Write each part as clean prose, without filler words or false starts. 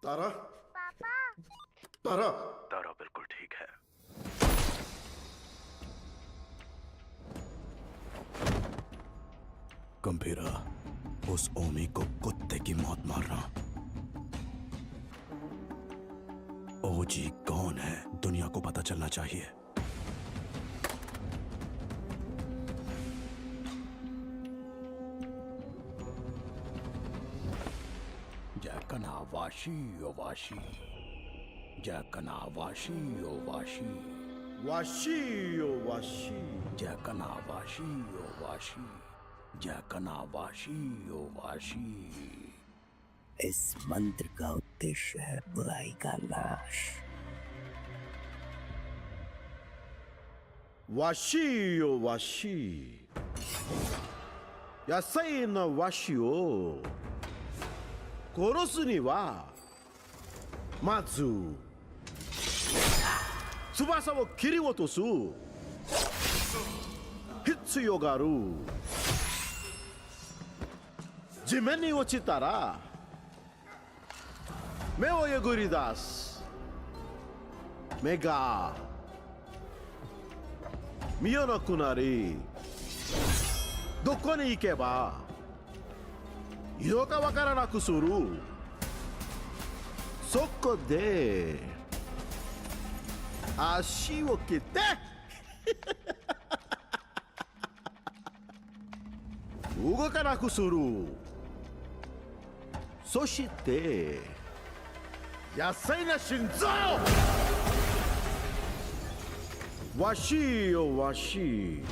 तारा। पापा। तारा। तारा बिल्कुल ठीक है। गंभीरा, उस ओमी को कुत्ते की मौत मारना। ओजी कौन है, दुनिया को पता चलना चाहिए। जैकना वाशी ओ वाशी, जैकना वाशी ओ वाशी, वाशी ओ वाशी, जैकना वाशी ओ वाशी, जैकना वाशी ओ वाशी। इस मंत्र का उद्देश्य है बुराई का नाश। वाशी ओ वाशी, यासाई न वाशी ओ कोरोसु नि वा मात्सु tsubasaを切り落とす必要がある。地面に落ちたら目をえぐり出す。目が見えなくなり、どこに行けばいいのかわからなくする。そこで足を切って動かなくする。そして野菜な心臓。わしよわし、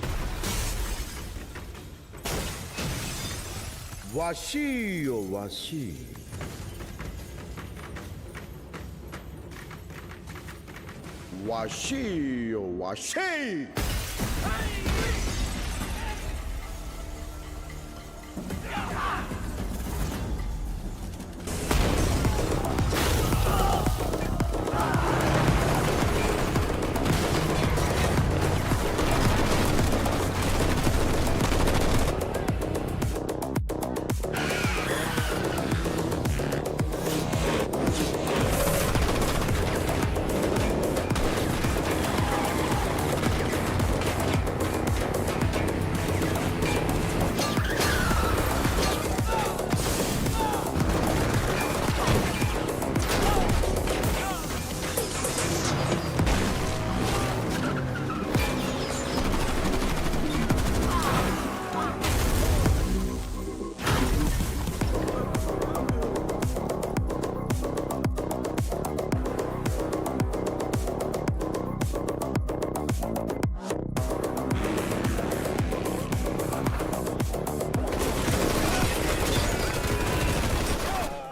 わしよわし、わしよわし。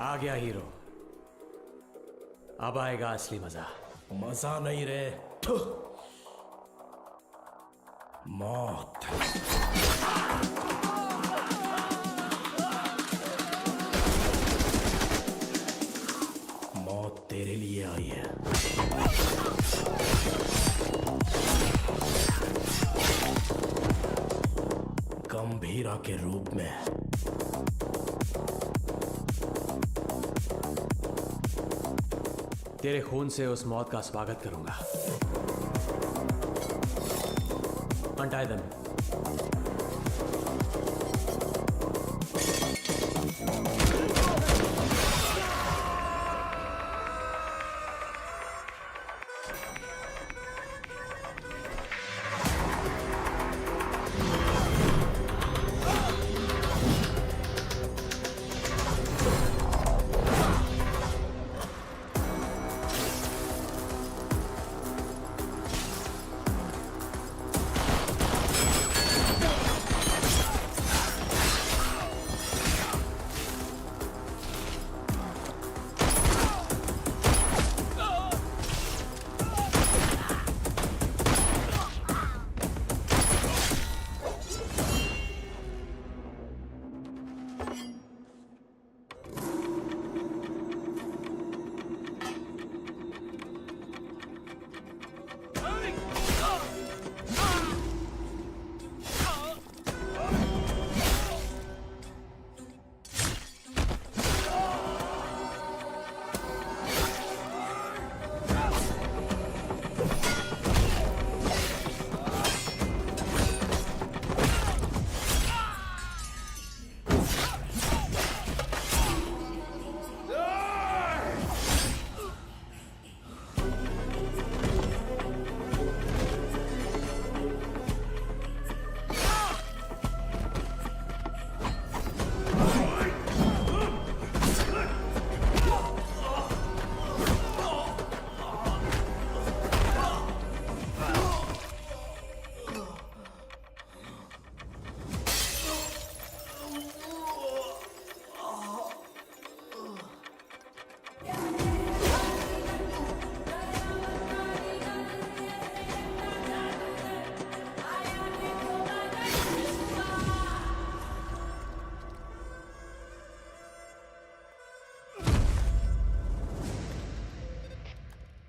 आ गया हीरो, अब आएगा असली मजा। मजा नहीं रे, मौत। मौत तेरे लिए आई है। गंभीरा के रूप में। तेरे खून से उस मौत का स्वागत करूंगा। Untie them.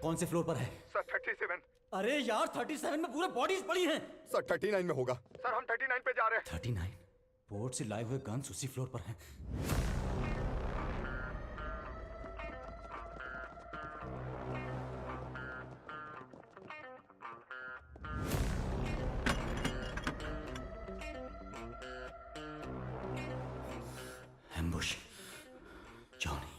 कौन से फ्लोर पर है? सर 37। अरे यार 37 में पूरे बॉडीज पड़ी हैं। सर 39 में होगा। सर हम 39 पे जा रहे हैं। 39? पोर्ट से लाए हुए गन्स उसी फ्लोर पर हैं। Ambush, Johnny.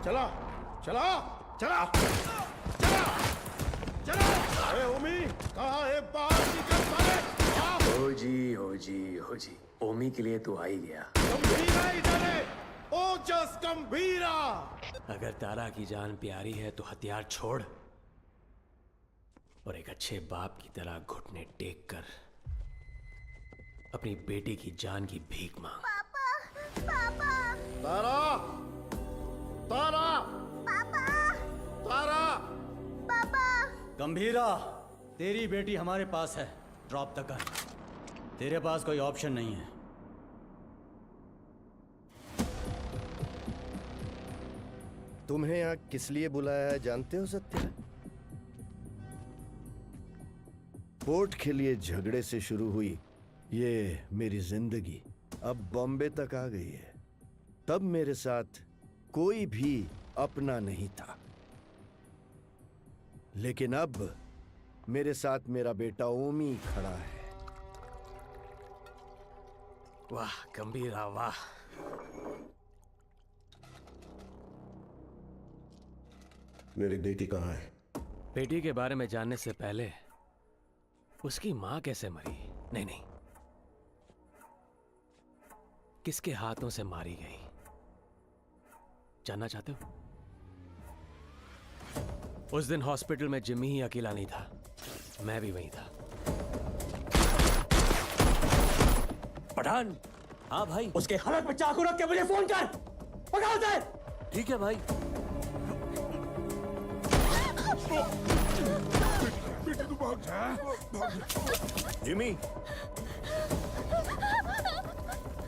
चला चला चला चला चला। अरे ओमी कहाँ है? बाहर निकल साले। हो जी ओमी के लिए तो आ ही गया। गंभीरा इधर है। ओजस गंभीरा। अगर तारा की जान प्यारी है तो हथियार छोड़ और एक अच्छे बाप की तरह घुटने टेक कर अपनी बेटी की जान की भीख मांग। तारा तारा तारा। गंभीरा, तेरी बेटी हमारे पास है। Drop the gun. तेरे पास कोई ऑप्शन नहीं है। तुम्हें यहाँ किस लिए बुलाया है जानते हो सत्या? पोर्ट के लिए झगड़े से शुरू हुई ये मेरी जिंदगी अब बॉम्बे तक आ गई है। तब मेरे साथ कोई भी अपना नहीं था, लेकिन अब मेरे साथ मेरा बेटा ओमी खड़ा है। वाह गंभीरा वाह। मेरी बेटी कहाँ है? बेटी के बारे में जानने से पहले उसकी मां कैसे मरी? नहीं, किसके हाथों से मारी गई जानना चाहते हो? उस दिन हॉस्पिटल में जिम्मी ही अकेला नहीं था, मैं भी वहीं था। पठान। हाँ भाई। उसके हालत में चाकू रख के मुझे फोन कर। पकड़ दे। ठीक है भाई। जिमी,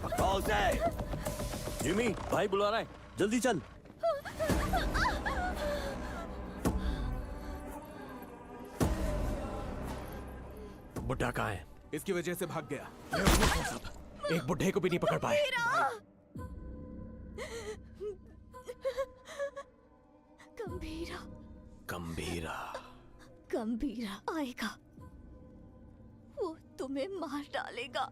पकड़ दे। जिमी, भाई बुला रहा है, जल्दी चल। बुड्ढा कहाँ है? इसकी वजह से भाग गया। एक बुड्ढे को भी नहीं पकड़ पाए। गंभीरा गंभीरा गंभीरा आएगा, वो तुम्हें मार डालेगा।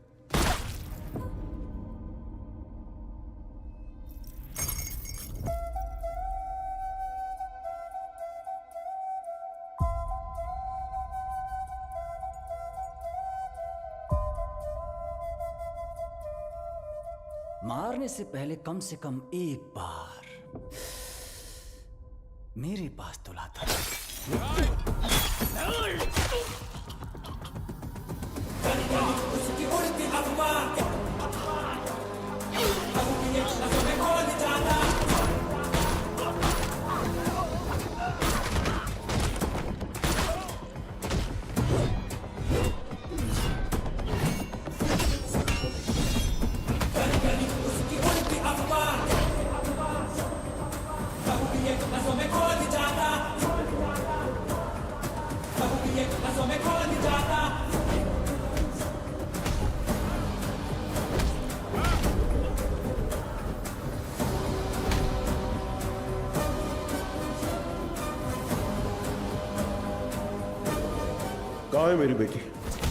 मारने से पहले कम से कम एक बार मेरे पास तुला था। कहाँ है मेरी बेटी?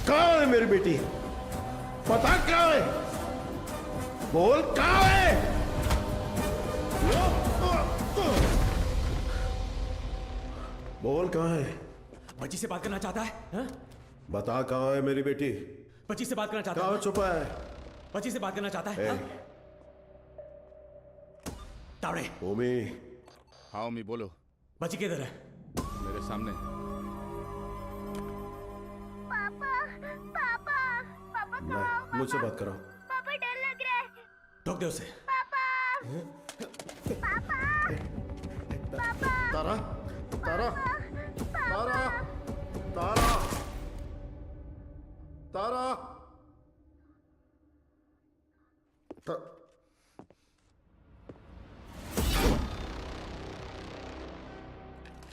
कहाँ है मेरी बेटी? पता कहाँ है? बोल कहाँ है? बोल कहाँ है? बच्ची से बात करना चाहता है? हा? बता कहाँ है मेरी बेटी? बच्ची से बात करना चाहता कहाँ है? छुपा है? बच्ची से बात करना चाहता है? ए, हा? तावड़े ओमी हाँ ओमी बोलो। बची किधर है? मेरे सामने। नहीं, मुझसे बात करो। पापा डर लग रहा है। ठोक दे उसे। तारा तारा तारा तारा तारा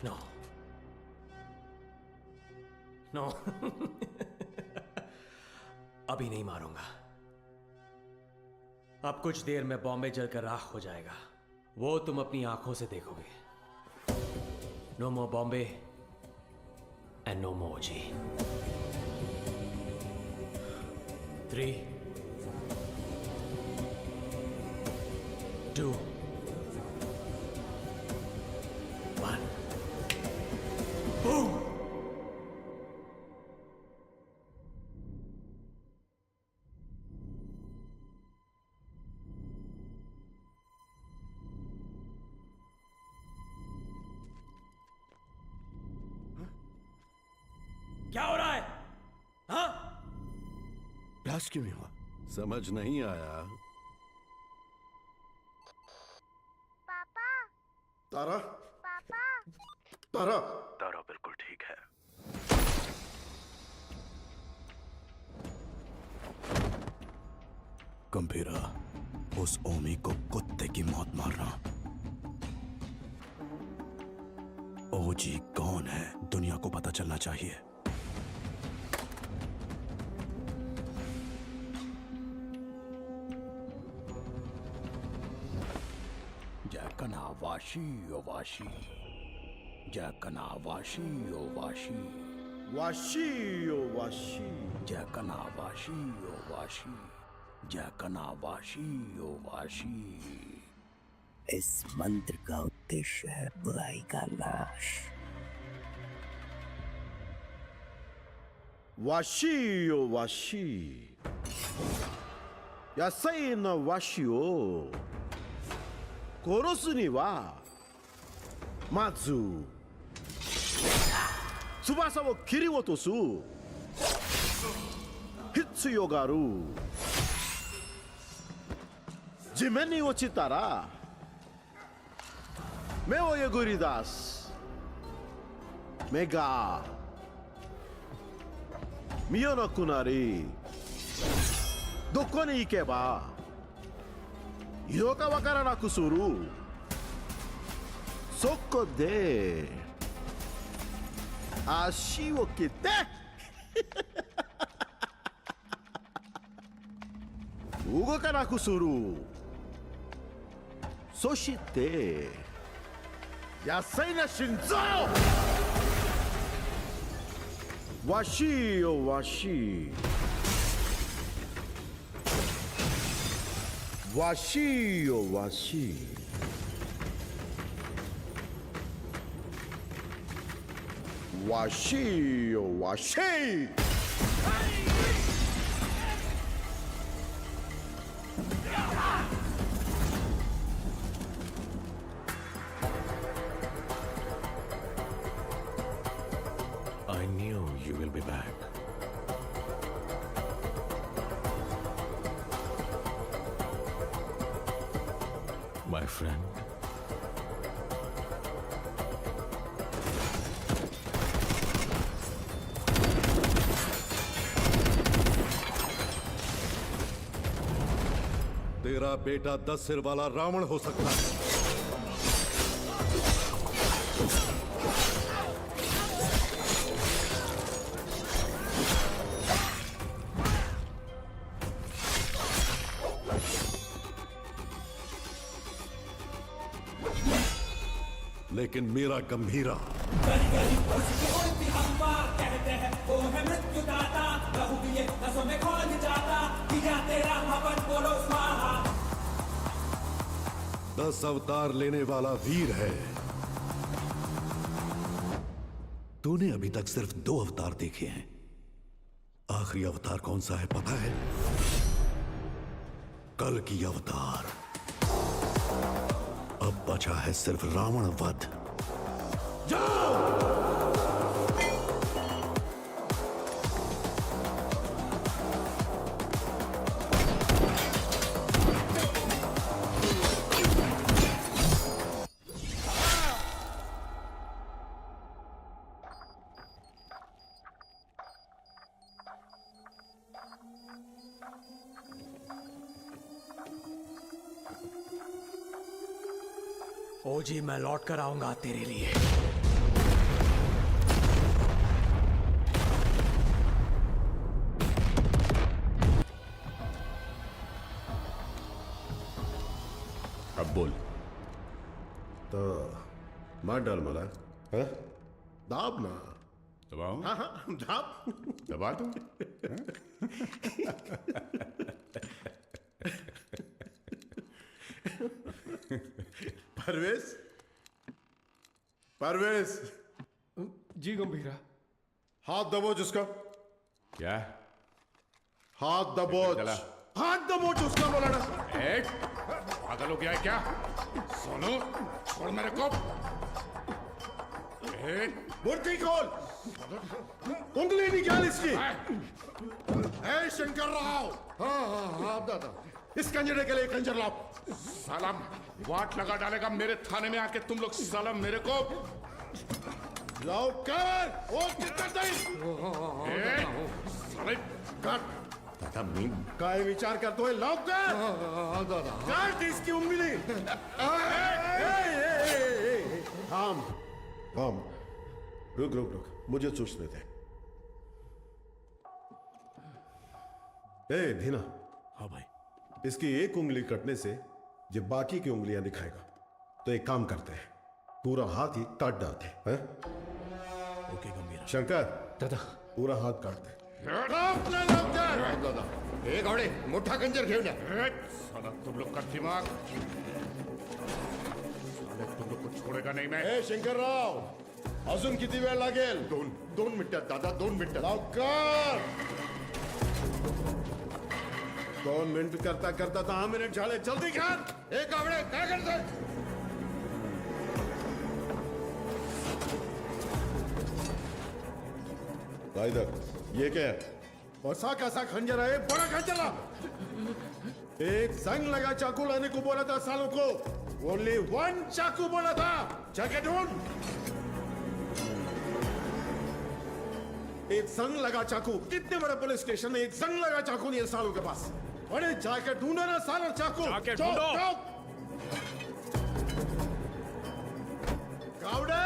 नो नो अभी नहीं मारूंगा। अब कुछ देर में बॉम्बे जलकर राख हो जाएगा, वो तुम अपनी आंखों से देखोगे। No more Bombay and no more जी। 3, 2, 1 बूम। क्या हो रहा है? हाँ? ब्लास्ट क्यों नहीं हुआ? समझ नहीं आया। पापा तारा पापा तारा तारा बिल्कुल ठीक है। गंभीरा, उस ओमी को कुत्ते की मौत मारना। ओजी कौन है, दुनिया को पता चलना चाहिए। जैकना वाशी ओ वाशी, जैकना वाशी ओ वाशी, वाशी ओ वाशी। जैकना वाशी ओ वाशी, जैकना वाशी ओ वाशी। इस मंत्र का उद्देश्य है बुराई का नाश। वाशी ओ वाशी। यासाई न वाशी ओ 殺すにはまず翼を切り落とす必要がある。地面に落ちたら目をえぐり出す。目が見えなくなり、どこに行けばいいのかわからなくする。そこで足を切って動かなくする。そして野菜な心臓。わしよわし。わしよわし。わしよわし。I knew you will be back. My friend. तेरा बेटा 10 सिर वाला रावण हो सकता है, लेकिन मेरा गंभीरा दस अवतार लेने वाला वीर है। तूने अभी तक सिर्फ 2 अवतार देखे हैं। आखिरी अवतार कौन सा है पता है? कल की अवतार। बचा है सिर्फ रावण वध। ओजी, मैं लौट कर आऊंगा तेरे लिए। अब बोल। तो मार डाल मला, हाँ? दाब ना। दबाओ? हाँ हाँ दाब। दबा दूं? परवेश, परवेश, जी गंभीरा। हाथ दबोच उसका, क्या? हाथ दबोच, चला। हाथ दबोच उसका बोला ना। पागल हो गया है क्या? सोनू, छोड़ मेरे को। मुर्गी खोल, उंगली निकाल इसकी। ए शंकर राव, हाँ हाँ हाँ दादा, इस कंजरे के लिए कंजर लाओ। साला वाट लगा डालेगा मेरे थाने में आके तुम लोग। साला मेरे को लाओ कर, वो कितना दई। साले काट, दादा मैं काय विचार करतो है, लाओ कर। काट इसकी उंगली। थाम, थाम, रुक रुक रुक, मुझे सोचने दे। ए धीना, हाँ भाई। इसकी एक उंगली कटने से जब बाकी की उंगलियां दिखाएगा, तो एक काम करते हैं, पूरा हाथ ही काट डालते हैं। ओके गंभीरा। शंकर दादा, पूरा हाथ काट दे। एक आवडे मोठा कंजर घेऊन या. साला तुम लोग का दिमाग, साले तुम लोग को छोड़ेगा नहीं मैं। ए शंकरराव, अजून किती वेळ लागेल? दोन मिनिटात दादा, 2 मिनिटात. लवकर. 2 मिनिट करता करता 10 मिनिट झाले, जल्दी कर. एक आवडे काय करतोय? इधर, ये क्या है? बसा कैसा खंजर है? बड़ा खंजर ला. एक जंग लगा चाकू लाने को बोला था सालों को. ओनली 1 चाकू बोला था. जाके ढूंढ. एक संग लगा चाकू. कितने बड़े पुलिस स्टेशन है, एक संग लगा चाकू नहीं है सालों के पास. अरे जाके ढूंढो ना सालों चाकू. जाके ढूंढो. गावड़े,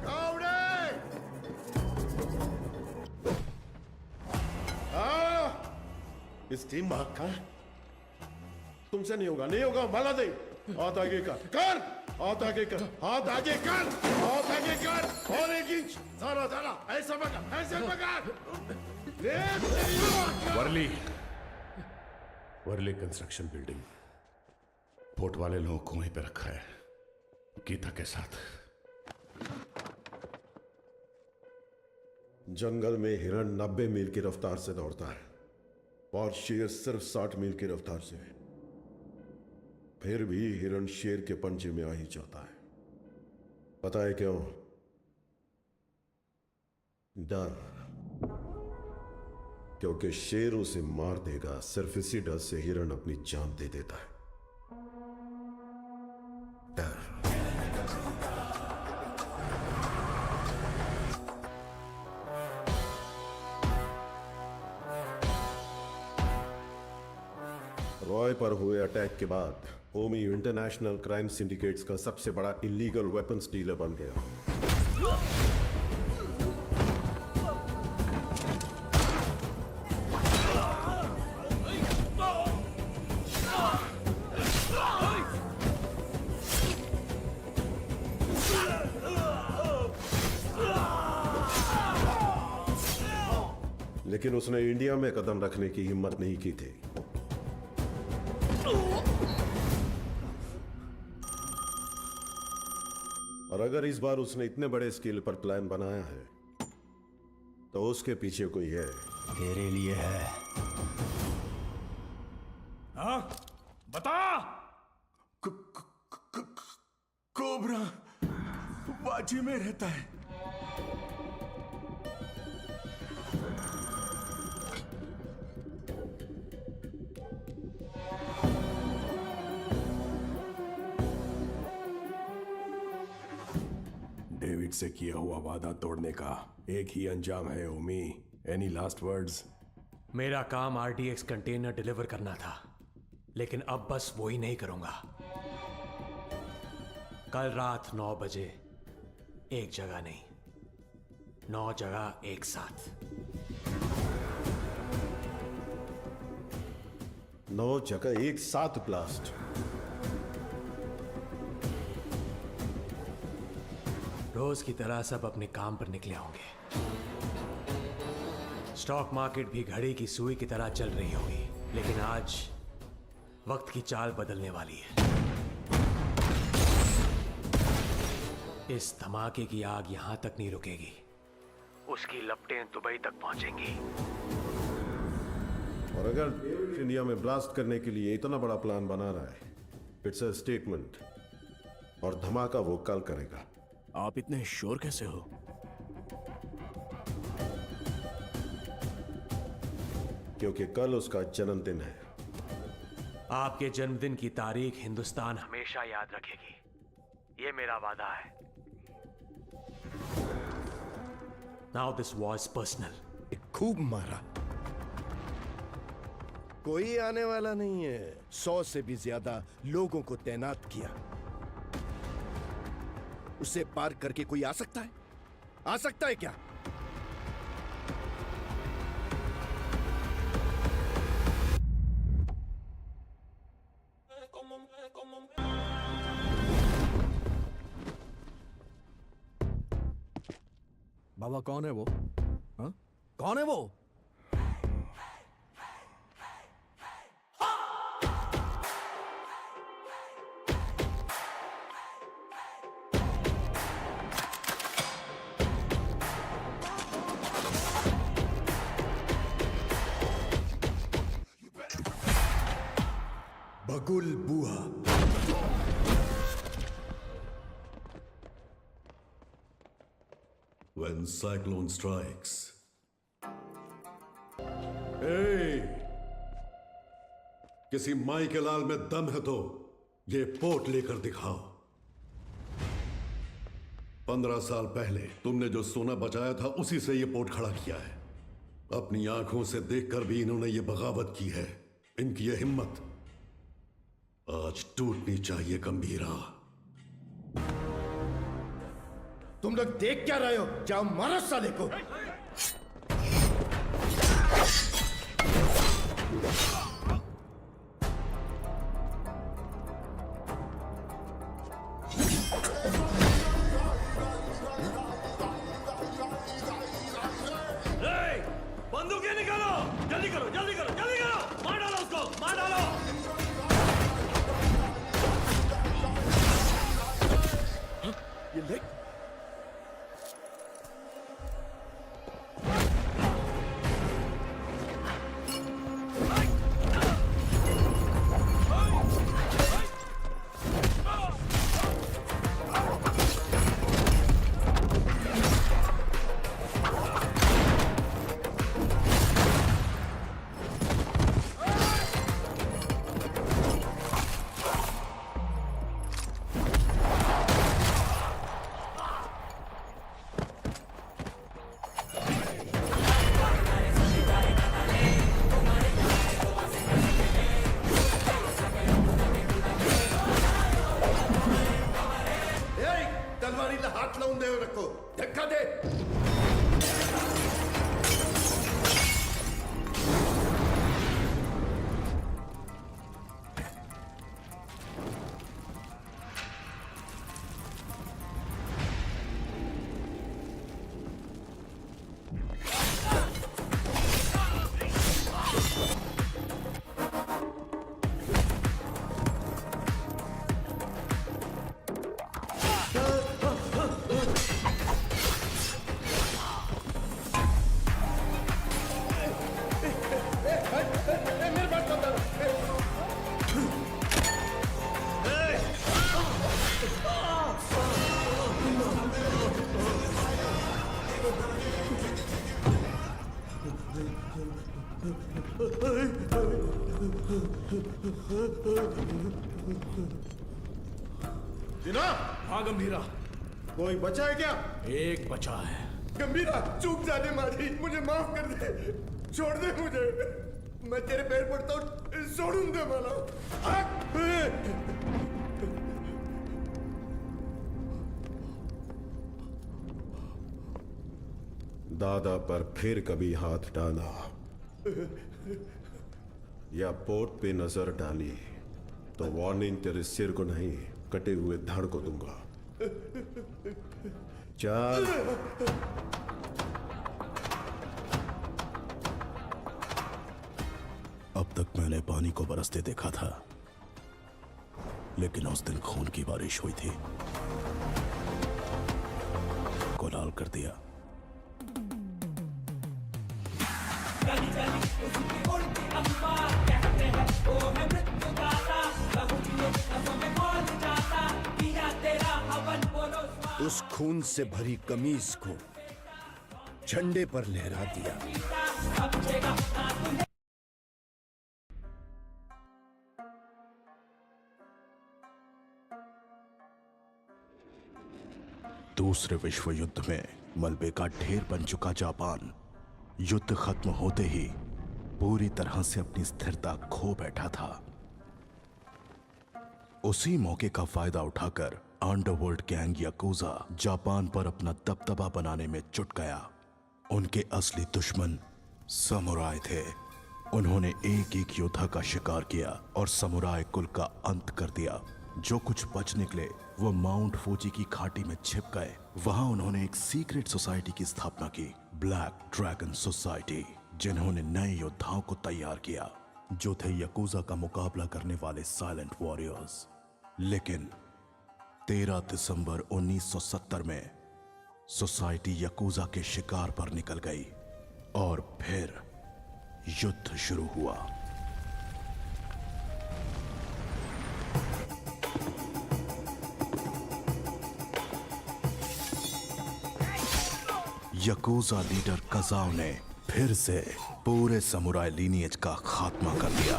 गावड़े. इस टीम भाग का तुमसे नहीं होगा, नहीं होगा. माला दे. हाथ आगे कर. हाथ आगे कर. हाथ आगे कर. हाथ आगे कर. और 1 इंच. सारा सारा ऐसा पकड़, ऐसे पकड़. Worli, Worli construction building. Port वाले लोगों को वहीं पे रखा है, गीता के साथ. जंगल में हिरण 90 मील की रफ्तार से दौड़ता है और शेर सिर्फ 60 मील की रफ्तार से. फिर भी हिरण शेर के पंजे में आ ही जाता है. पता है क्यों? डर. क्योंकि शेर उसे मार देगा. सिर्फ इसी डर से हिरण अपनी जान दे देता है. डर. रॉय पर हुए अटैक के बाद ओमी इंटरनेशनल क्राइम सिंडिकेट्स का सबसे बड़ा इलीगल वेपन्स डीलर बन गया. लेकिन उसने इंडिया में कदम रखने की हिम्मत नहीं की थी. और अगर इस बार उसने इतने बड़े स्केल पर प्लान बनाया है, तो उसके पीछे कोई है. तेरे लिए है. हाँ? बता. कोबरा बाजी में रहता है। डेविड से किया हुआ वादा तोड़ने का एक ही अंजाम है ओमी। Any last words? मेरा काम आरडीएक्स कंटेनर डिलीवर करना था, लेकिन अब बस वो ही नहीं करूंगा। कल रात 9 बजे एक जगह नहीं, 9 जगह एक साथ। 9 जगह एक साथ ब्लास्ट। रोज की तरह सब अपने काम पर निकले होंगे। स्टॉक मार्केट भी घड़ी की सुई की तरह चल रही होगी, लेकिन आज वक्त की चाल बदलने वाली है। इस धमाके की आग यहां तक नहीं रुकेगी, उसकी लपटें दुबई तक पहुंचेंगी। और अगर इंडिया में ब्लास्ट करने के लिए इतना बड़ा प्लान बना रहा है, इट्स अ स्टेटमेंट, और धमाका वो कल करेगा। आप इतने श्योर कैसे हो? क्योंकि कल उसका जन्मदिन है। आपके जन्मदिन की तारीख हिंदुस्तान हमेशा याद रखेगी, ये मेरा वादा है। Now this was personal. खूब मारा। कोई आने वाला नहीं है। 100 से भी ज्यादा लोगों को तैनात किया। उसे पार करके कोई आ सकता है? आ सकता है क्या? बाबा कौन है वो? हाँ? कौन है वो? बगुल बुआ। When cyclone strikes. Hey! किसी माई के लाल में दम है तो ये पोर्ट लेकर दिखाओ। 15 साल पहले तुमने जो सोना बचाया था उसी से ये पोर्ट खड़ा किया है। अपनी आंखों से देखकर भी इन्होंने ये बगावत की है। इनकी ये हिम्मत आज टूटनी चाहिए गंभीरा। तुम लोग देख क्या रहे हो? जाओ मारो साले को। बंदूकें निकालो, जल्दी करो, जल्दी करो, जल्दी करो, मार डालो उसको, मार डालो। ये ले। दीना, हाँ गंभीरा, कोई बचा है क्या? एक बचा है। गंभीरा, चूक जाने मारी, मुझे माफ कर दे, छोड़ दे मुझे, मैं तेरे पैर पड़ता हूँ, छोड़ूं दे मला। दादा पर फिर कभी हाथ डाला या पोर्ट पे नजर डाली तो वार्निंग तेरे सिर को नहीं, कटे हुए धड़ को दूंगा। चल। अब तक मैंने पानी को बरसते देखा था, लेकिन उस दिन खून की बारिश हुई थी, को लाल कर दिया। उस खून से भरी कमीज को झंडे पर लहरा दिया। दूसरे विश्व युद्ध में मलबे का ढेर बन चुका जापान युद्ध खत्म होते ही पूरी तरह से अपनी स्थिरता खो बैठा था। उसी मौके का फायदा उठाकर अंडरवर्ल्ड गैंग याकूजा जापान पर अपना दबदबा बनाने में जुट गया। उनके असली दुश्मन समुराय थे। उन्होंने एक एक योद्धा का शिकार किया और समुराय कुल का अंत कर दिया। जो कुछ बच निकले वो माउंट फूजी की घाटी में छिप गए। वहां उन्होंने एक सीक्रेट सोसाइटी की स्थापना की, ब्लैक ड्रैगन सोसाइटी, जिन्होंने नए योद्धाओं को तैयार किया जो थे याकूजा का मुकाबला करने वाले साइलेंट वॉरियर्स। लेकिन 13 दिसंबर 1970 में सोसाइटी याकूजा के शिकार पर निकल गई और फिर युद्ध शुरू हुआ। याकूजा लीडर कजाओ ने फिर से पूरे समुराय लीनिएज का खात्मा कर दिया।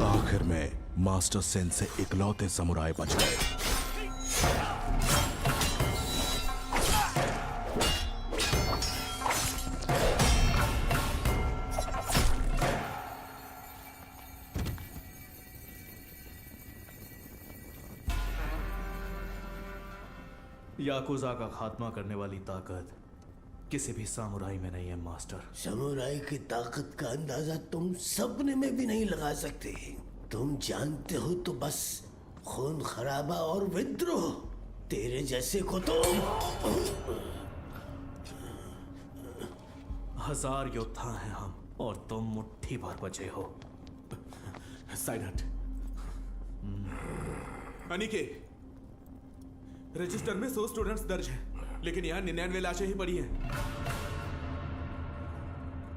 आखिर में मास्टर सेन से इकलौते समुराय बच गए। याकुजा का खात्मा करने वाली ताकत किसी भी सामुराई में नहीं है मास्टर। समुराई की ताकत का अंदाजा तुम सपने में भी नहीं लगा सकते। तुम जानते हो तो बस खून खराबा और विद्रोह। तेरे जैसे को तो 1000 योद्धा हैं हम और तुम मुट्ठी भर बचे हो। साइड हट। अनिके, रजिस्टर में 100 स्टूडेंट्स दर्ज हैं, लेकिन यहाँ 99 लाशें ही पड़ी हैं।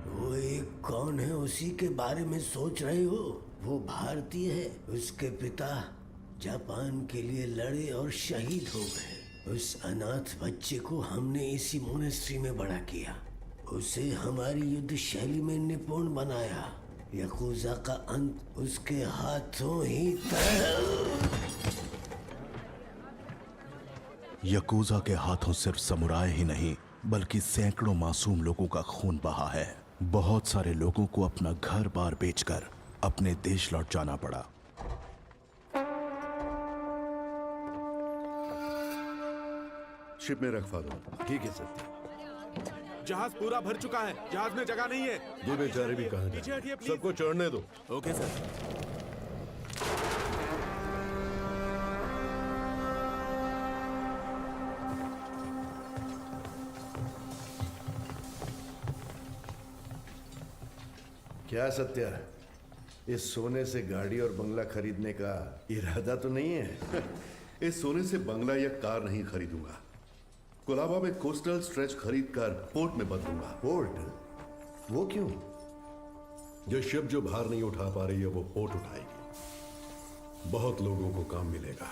वो एक कौन है उसी के बारे में सोच रहे हो? वो भारतीय है। उसके पिता जापान के लिए लड़े और शहीद हो गए। उस अनाथ बच्चे को हमने इसी मोनेस्ट्री में बड़ा किया। उसे हमारी युद्ध शैली में निपुण बनाया। याकुजा का अंत उसके हाथों ही याकूजा के हाथों सिर्फ समुराय ही नहीं बल्कि सैकड़ों मासूम लोगों का खून बहा है। बहुत सारे लोगों को अपना घर बार बेचकर अपने देश लौट जाना पड़ा। शिप में रख फादर। ठीक है सर। जहाज पूरा भर चुका है, जहाज में जगह नहीं है। ये बेचारे भी कहाँ नीचे हटिए जाएं? प्लीज। सबको चढ़ने दो। Okay sir. क्या सत्या, इस सोने से गाड़ी और बंगला खरीदने का इरादा तो नहीं है? इस सोने से बंगला या कार नहीं खरीदूंगा। कोलाबा में कोस्टल स्ट्रेच खरीदकर पोर्ट में बदलूंगा। पोर्ट? वो क्यों? जो शिप जो भार नहीं उठा पा रही है वो पोर्ट उठाएगी। बहुत लोगों को काम मिलेगा।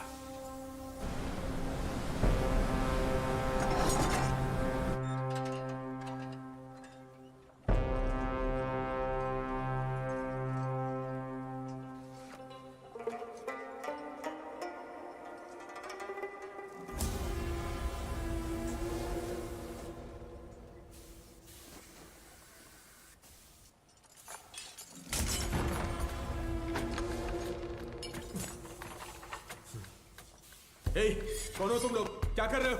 ए, कौन हो तुम लोग? क्या कर रहे हो?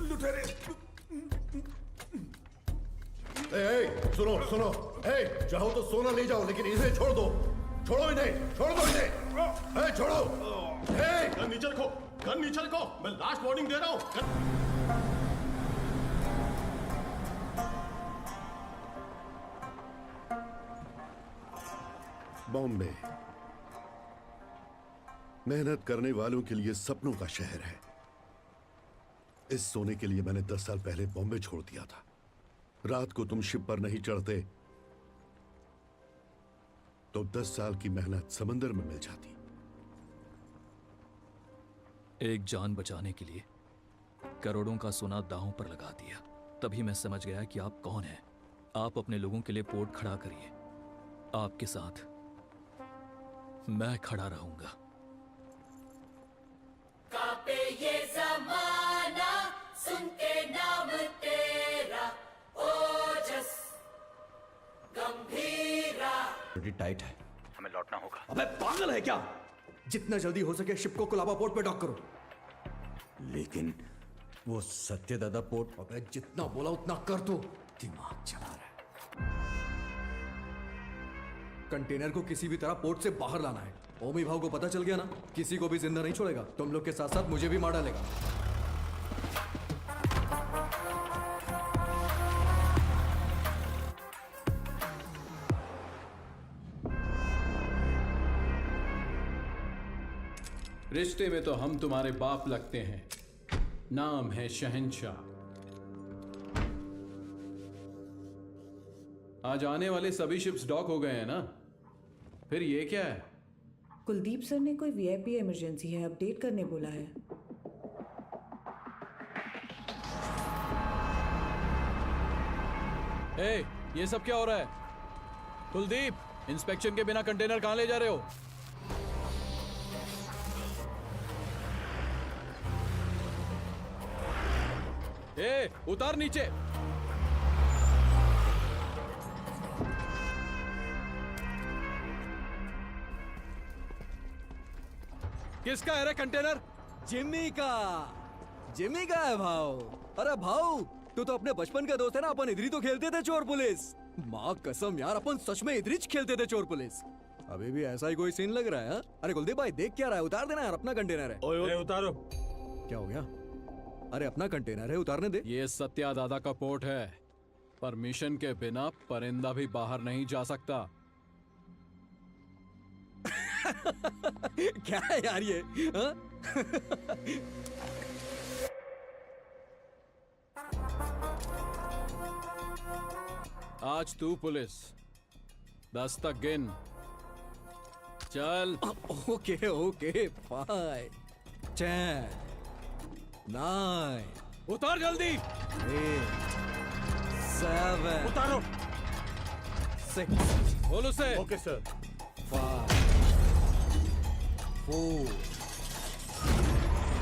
लुटेरे। सुनो सुनो, चाहो तो सोना ले जाओ, लेकिन इसे छोड़ दो। छोड़ो इन्हें, छोड़ दो इन्हें। छोड़ो। गन नीचे रखो, गन नीचे रखो, मैं लास्ट वार्निंग दे रहा हूं। बॉम्बे मेहनत करने वालों के लिए सपनों का शहर है। इस सोने के लिए मैंने 10 साल पहले बॉम्बे छोड़ दिया था। रात को तुम शिप पर नहीं चढ़ते तो 10 साल की मेहनत समंदर में मिल जाती। एक जान बचाने के लिए करोड़ों का सोना दांव पर लगा दिया। तभी मैं समझ गया कि आप कौन हैं। आप अपने लोगों के लिए पोर्ट खड़ा करिए, आपके साथ मैं खड़ा रहूंगा। कापे ये ज़माना सुन के नाम तेरा, ओजस गंभीरा। थोड़ी टाइट है, हमें लौटना होगा। अबे पागल है क्या? जितना जल्दी हो सके शिप को कोलाबा पोर्ट पे डॉक करो। लेकिन वो सत्यदादा पोर्ट, अबे जितना बोला उतना कर दो। दिमाग चला रहा है। कंटेनर को किसी भी तरह पोर्ट से बाहर लाना है। ओमी भाव को पता चल गया ना, किसी को भी जिंदा नहीं छोड़ेगा। तुम लोग के साथ साथ मुझे भी मार डालेगा। रिश्ते में तो हम तुम्हारे बाप लगते हैं, नाम है शहंशाह। आज आने वाले सभी शिप्स डॉक हो गए हैं ना? फिर ये क्या है? कुलदीप सर ने कोई वीआईपी इमरजेंसी है, अपडेट करने बोला है। ए, ये सब क्या हो रहा है? कुलदीप, इंस्पेक्शन के बिना कंटेनर कहां ले जा रहे हो? ए, उतार नीचे। किसका है रे कंटेनर? जिम्मी का। जिम्मी का है भाव। अरे भाव, तू तो अपने बचपन का दोस्त है ना। अपन इधर ही तो खेलते थे चोर पुलिस। माँ कसम यार, अपन सच में इधर ही खेलते थे चोर पुलिस। अभी भी ऐसा ही कोई सीन लग रहा है। हा? अरे कुलदीप भाई देख क्या रहा है? उतार देना यार, अपना कंटेनर है। ओए उतारो। क्या हो गया? अरे अपना कंटेनर है, उतारने दे। ये सत्या दादा का पोर्ट है। परमिशन के बिना परिंदा भी बाहर नहीं जा सकता। क्या है यार ये? हा? आज तू पुलिस 10 तक गिन। चल। Okay okay, 5 10 9। उतार जल्दी। 8 7 उतारो। 6। बोल उसे। Okay sir. 5 4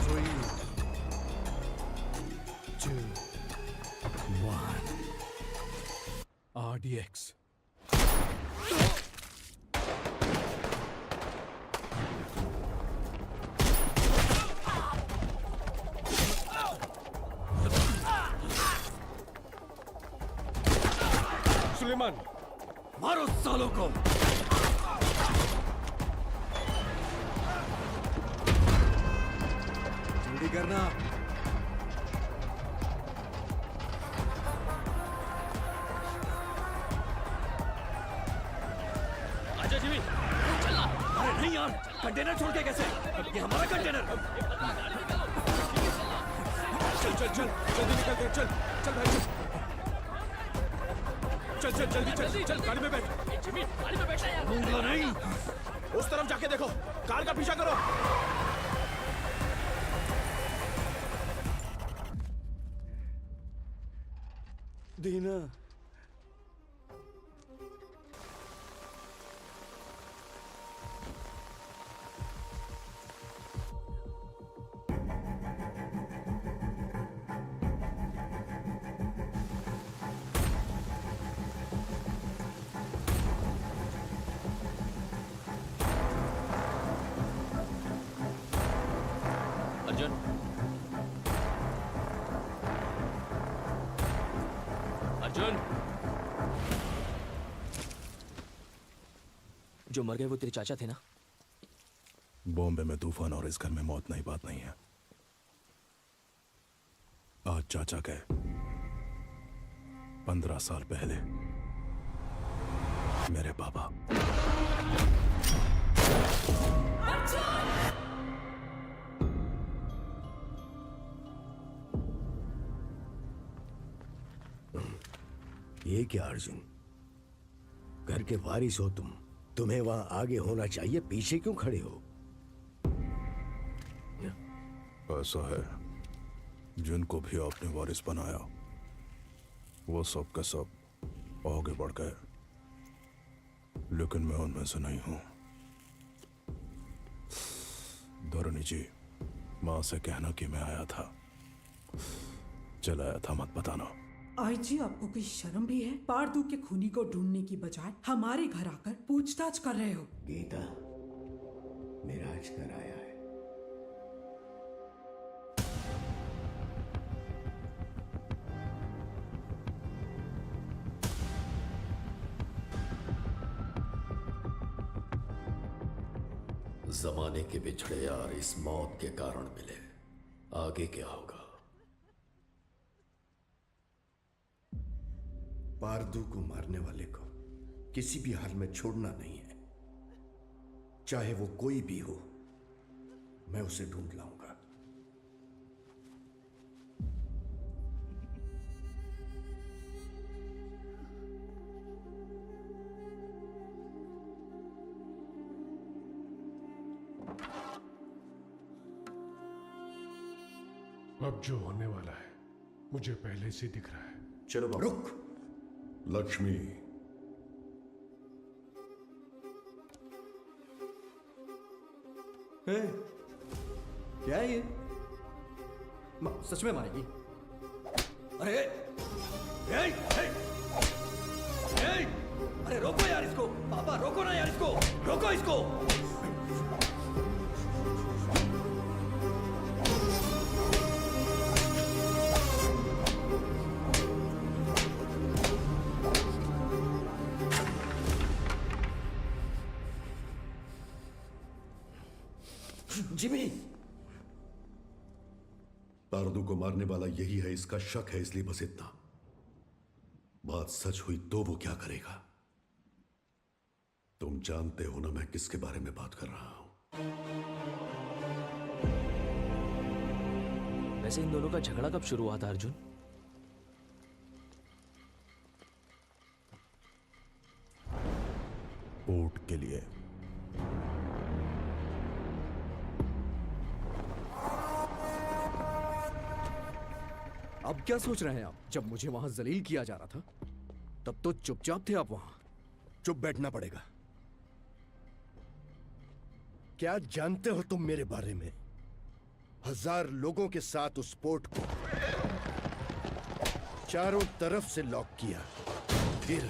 3 2 1। RDX। सुलेमान, मारो सालों को। जल्दी करना। आजा जिमी, चलना। अरे नहीं यार, कंटेनर छोड़ के कैसे? ये हमारा कंटेनर। चल चल चल, जल्दी निकल कर। चल चल भाई, चल चल जल्दी चल। चल गाड़ी में बैठ। जिमी, गाड़ी में बैठना यार। दूंगा नहीं। उस तरफ जाके देखो, कार का पीछा करो। दीना, अर्जुन, जो मर गए वो तेरे चाचा थे ना? बॉम्बे में तूफान और इस घर में मौत नई बात नहीं है। आज चाचा गए, 15 साल पहले मेरे पापा। ये क्या अर्जुन, घर के वारिस हो तुम, तुम्हें वहां आगे होना चाहिए, पीछे क्यों खड़े हो? ऐसा है, जिनको भी आपने वारिस बनाया वो सब का सब आगे बढ़ गए, लेकिन मैं उनमें से नहीं हूं। धरणी जी, मां से कहना कि मैं आया था, चलाया था, मत बताना। आई जी, आपको कोई शर्म भी है? पारदू के खूनी को ढूंढने की बजाय हमारे घर आकर पूछताछ कर रहे हो। गीता, मेरा आज घर आया है। जमाने के बिछड़े यार इस मौत के कारण मिले, आगे क्या होगा? पारदू को मारने वाले को किसी भी हाल में छोड़ना नहीं है, चाहे वो कोई भी हो। मैं उसे ढूंढ लाऊंगा। अब जो होने वाला है मुझे पहले से दिख रहा है। चलो बाबा। रुक लक्ष्मी, क्या है ये? सच में मारेगी? अरे अरे रोको यार इसको, पापा रोको ना यार इसको, रोको इसको। जिमी, पारदू को मारने वाला यही है, इसका शक है, इसलिए बस इतना। बात सच हुई तो वो क्या करेगा? तुम जानते हो ना मैं किसके बारे में बात कर रहा हूं। वैसे इन दोनों का झगड़ा कब शुरू हुआ था अर्जुन? पोर्ट के लिए। अब क्या सोच रहे हैं आप? जब मुझे वहां जलील किया जा रहा था तब तो चुपचाप थे आप वहां। चुप बैठना पड़ेगा। क्या जानते हो तुम मेरे बारे में? 1000 लोगों के साथ उस पोर्ट को चारों तरफ से लॉक किया, फिर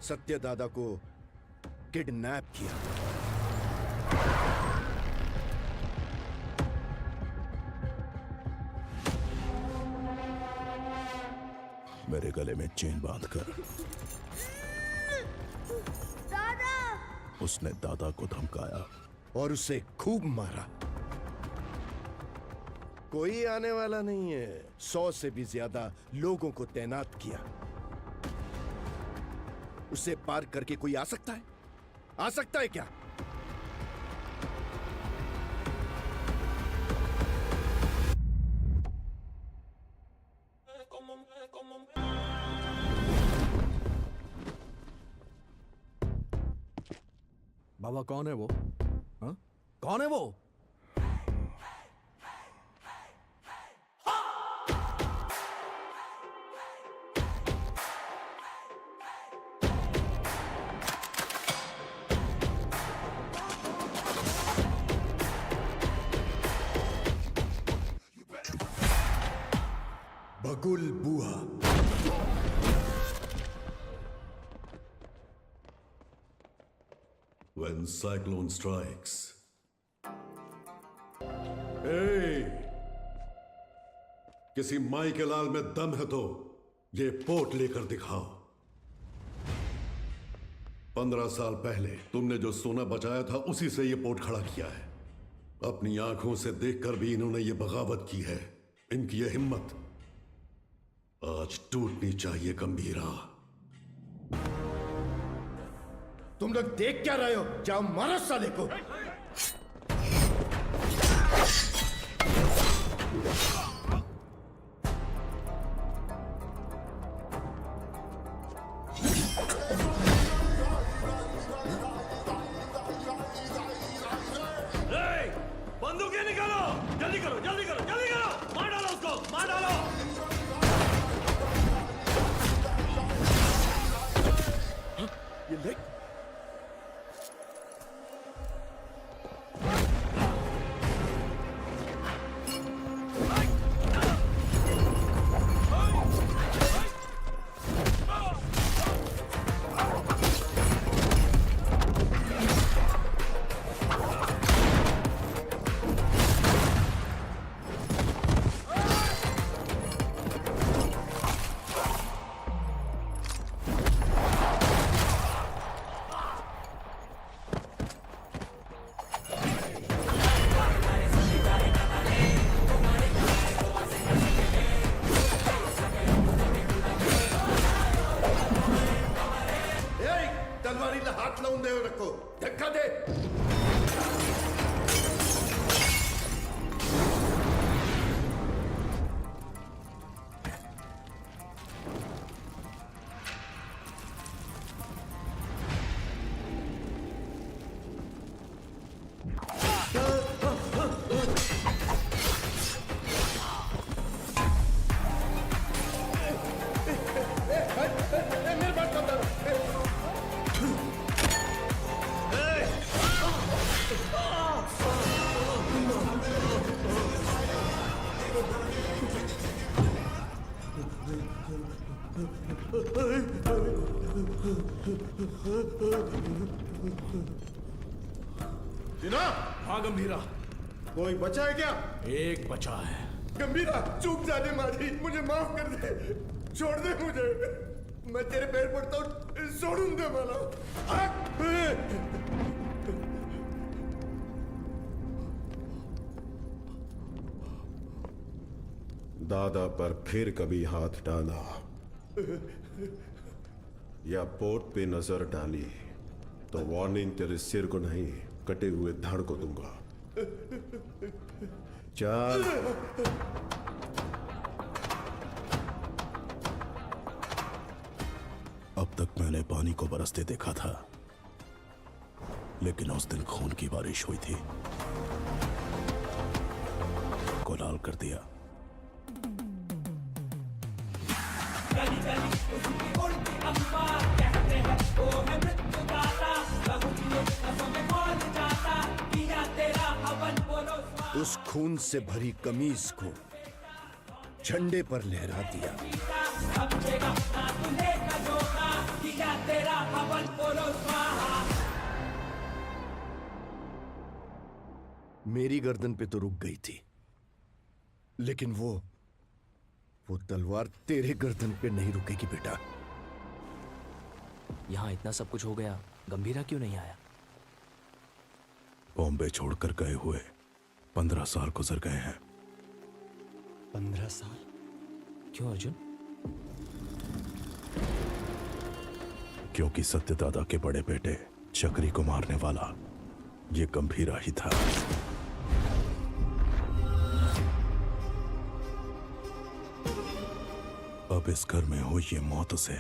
सत्यदादा को किडनैप किया। मेरे गले में चेन बांधकर दादा! उसने दादा को धमकाया और उसे खूब मारा। कोई आने वाला नहीं है। 100 से भी ज्यादा लोगों को तैनात किया। उसे पार करके कोई आ सकता है? आ सकता है क्या? बाबा कौन है वो? हा? कौन है वो? बगुल बुआ। When cyclone strikes. Hey! किसी माई के लाल में दम है तो ये पोर्ट लेकर दिखाओ। 15 साल पहले तुमने जो सोना बचाया था उसी से ये पोर्ट खड़ा किया है। अपनी आंखों से देखकर भी इन्होंने ये बगावत की है। इनकी ये हिम्मत आज टूटनी चाहिए गंभीरा। तुम लोग देख क्या रहे हो? जाओ मारो साले को। बंदूकें निकालो, जल्दी करो, जल्दी करो, जल्दी करो, मार डालो उसको, मार डालो। ये ले। तलवारीला हात लावून देऊ नको, धक्का दे। मेरे बात कर दो। जीना? हाँ गंभीरा। कोई बचा है क्या? एक बचा है। गंभीरा, चूक जाने मारी, मुझे माफ कर दे, छोड़ दे मुझे, मैं तेरे पैर पड़ता हूँ, छोड़ूं दे माला। दादा पर फिर कभी हाथ डाला या पोर्ट पे नजर डाली तो वार्निंग तेरे सिर को नहीं, कटे हुए धड़ को दूंगा। चल। अब तक मैंने पानी को बरसते देखा था, लेकिन उस दिन खून की बारिश हुई थी, को लाल कर दिया। उस खून से भरी कमीज को झंडे पर लहरा दिया। मेरी गर्दन पे तो रुक गई थी, लेकिन वो तलवार तेरे गर्दन पे नहीं रुकेगी बेटा। यहाँ इतना सब कुछ हो गया, गंभीरा क्यों नहीं आया? बॉम्बे छोड़कर गए हुए 15 साल गुजर गए हैं। 15 साल? क्यों अर्जुन? क्योंकि सत्यदादा के बड़े बेटे चक्री को मारने वाला ये गंभीरा ही था। अब इस घर में हुई ये मौत उसे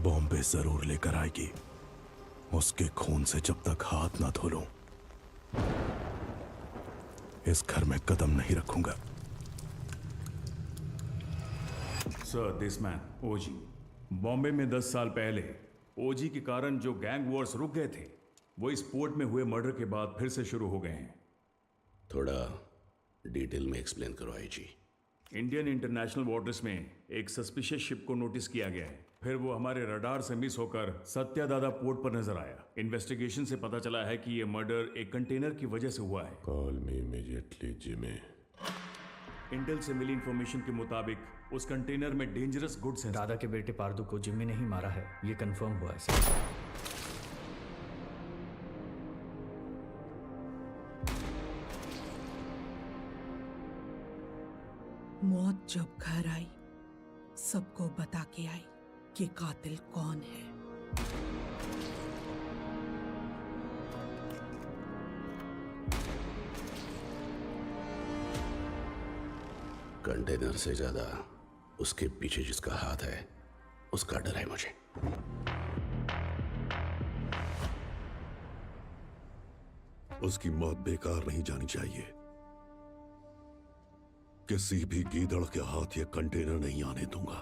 बॉम्बे जरूर लेकर आएगी। उसके खून से जब तक हाथ ना धो लूं, इस घर में कदम नहीं रखूंगा। सर, दिस मैन ओजी बॉम्बे में 10 साल पहले ओजी के कारण जो गैंग वॉर्स रुक गए थे, वो इस पोर्ट में हुए मर्डर के बाद फिर से शुरू हो गए हैं। थोड़ा डिटेल में एक्सप्लेन करो आईजी। इंडियन इंटरनेशनल वाटर्स में एक सस्पिशियस शिप को नोटिस किया गया है। फिर वो हमारे रडार से मिस होकर सत्यादादा पोर्ट पर नजर आया। इन्वेस्टिगेशन से पता चला है कि ये मर्डर एक कंटेनर की वजह से हुआ है। Call me immediately Jimmy. Intel से मिली इंफॉर्मेशन के मुताबिक उस कंटेनर में डेंजरस गुड्स हैं। दादा के बेटे पार्दू को जिम्मी ने ही मारा है, ये कंफर्म हुआ है सर। मौत जब घर आई सबको बता के आई कि कातिल कौन है। कंटेनर से ज्यादा उसके पीछे जिसका हाथ है उसका डर है मुझे। उसकी मौत बेकार नहीं जानी चाहिए। किसी भी गीदड़ के हाथ ये कंटेनर नहीं आने दूंगा।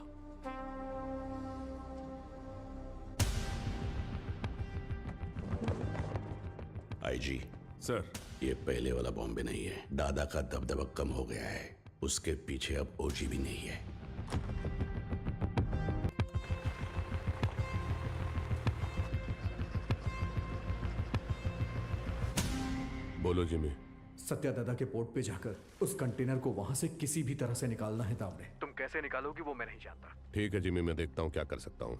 आईजी सर, ये पहले वाला बॉम्बे नहीं है। दादा का दबदबा कम हो गया है। उसके पीछे अब ओजी भी नहीं है। बोलो जिमी। सत्या दादा के पोर्ट पे जाकर उस कंटेनर को वहां से किसी भी तरह से निकालना है दामड़े। तुम कैसे निकालोगी वो मैं नहीं जानता। ठीक है जिमी, मैं देखता हूँ क्या कर सकता हूँ।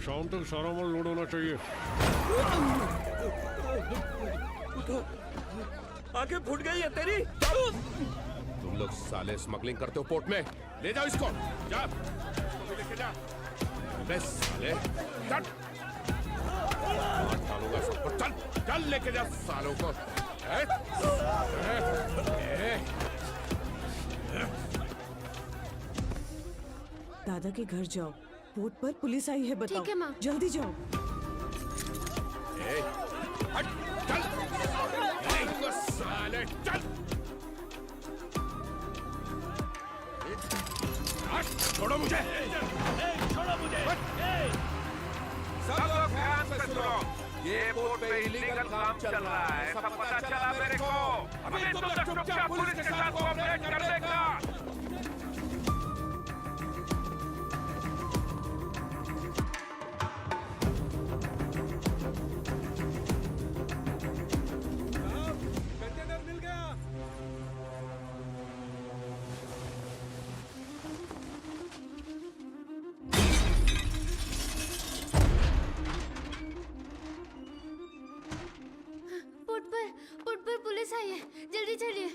शाम तक सारा माल लोड होना चाहिए। आंखें फूट गई है तेरी। तुम लोग साले स्मगलिंग करते हो पोर्ट में। ले जाओ इसको, जा लेके जा। अबे साले चल, डालूंगा सबको। चल चल लेके जा सालों को। दादा के घर जाओ, पोर्ट पर पुलिस आई है, बताओ। ठीक है माँ। जल्दी जाओ। हट, चल साले चल। छोड़ो मुझे, छोड़ो मुझे। सब लोग ध्यान से सुनो। ये पोर्ट पे इलीगल काम चल रहा है, सब पता चला मेरे को। अभी तुम लोग चुपचाप पुलिस के साथ कोऑपरेट कर देगा। कंटेनर मिल गया। पोर्ट पर पुलिस आई है, जल्दी चलिए।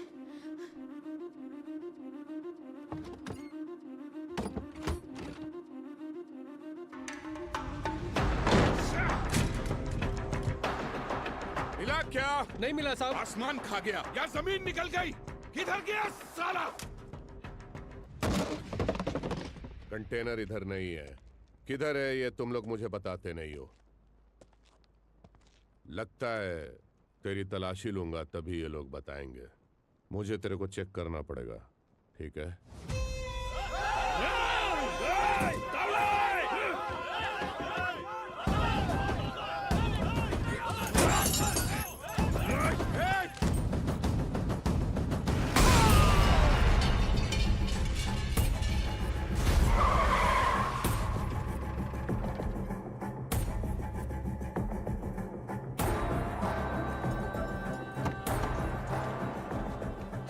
मिला क्या? नहीं मिला साहब। आसमान खा गया या जमीन निकल गई? किधर गया साला? कंटेनर इधर नहीं है। किधर है ये तुम लोग मुझे बताते नहीं हो। लगता है तेरी तलाशी लूंगा तभी ये लोग बताएंगे। मुझे तेरे को चेक करना पड़ेगा, ठीक है?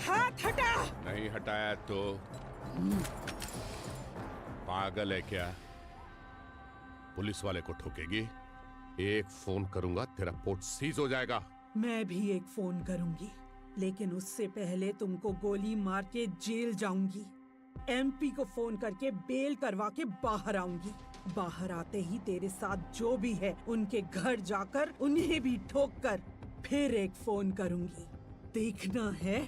हाथ हटा। नहीं हटाया तो पागल है क्या? पुलिस वाले को ठोकेगी? एक फोन करूंगा तेरा पोर्ट सीज हो जाएगा। मैं भी एक फोन करूंगी, लेकिन उससे पहले तुमको गोली मार के जेल जाऊंगी। एमपी को फोन करके बेल करवा के बाहर आऊंगी। बाहर आते ही तेरे साथ जो भी है उनके घर जाकर उन्हें भी ठोक कर फिर एक फोन करूंगी। देखना है?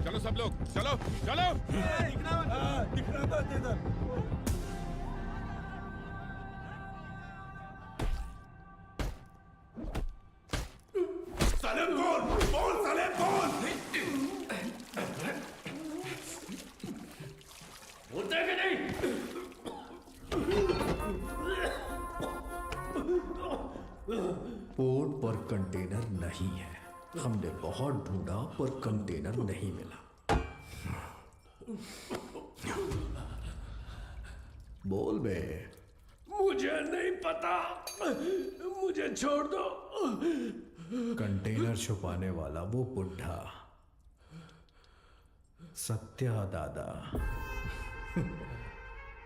चलो सब लोग, चलो चलो। दिखना मत इधर। साले बोल साले बोल। बोलते हैं कि नहीं? पोर्ट पर कंटेनर नहीं है। हमने बहुत ढूंढा पर कंटेनर नहीं मिला। बोल बे। मुझे नहीं पता, मुझे छोड़ दो। कंटेनर छुपाने वाला वो बुढ़ा सत्या दादा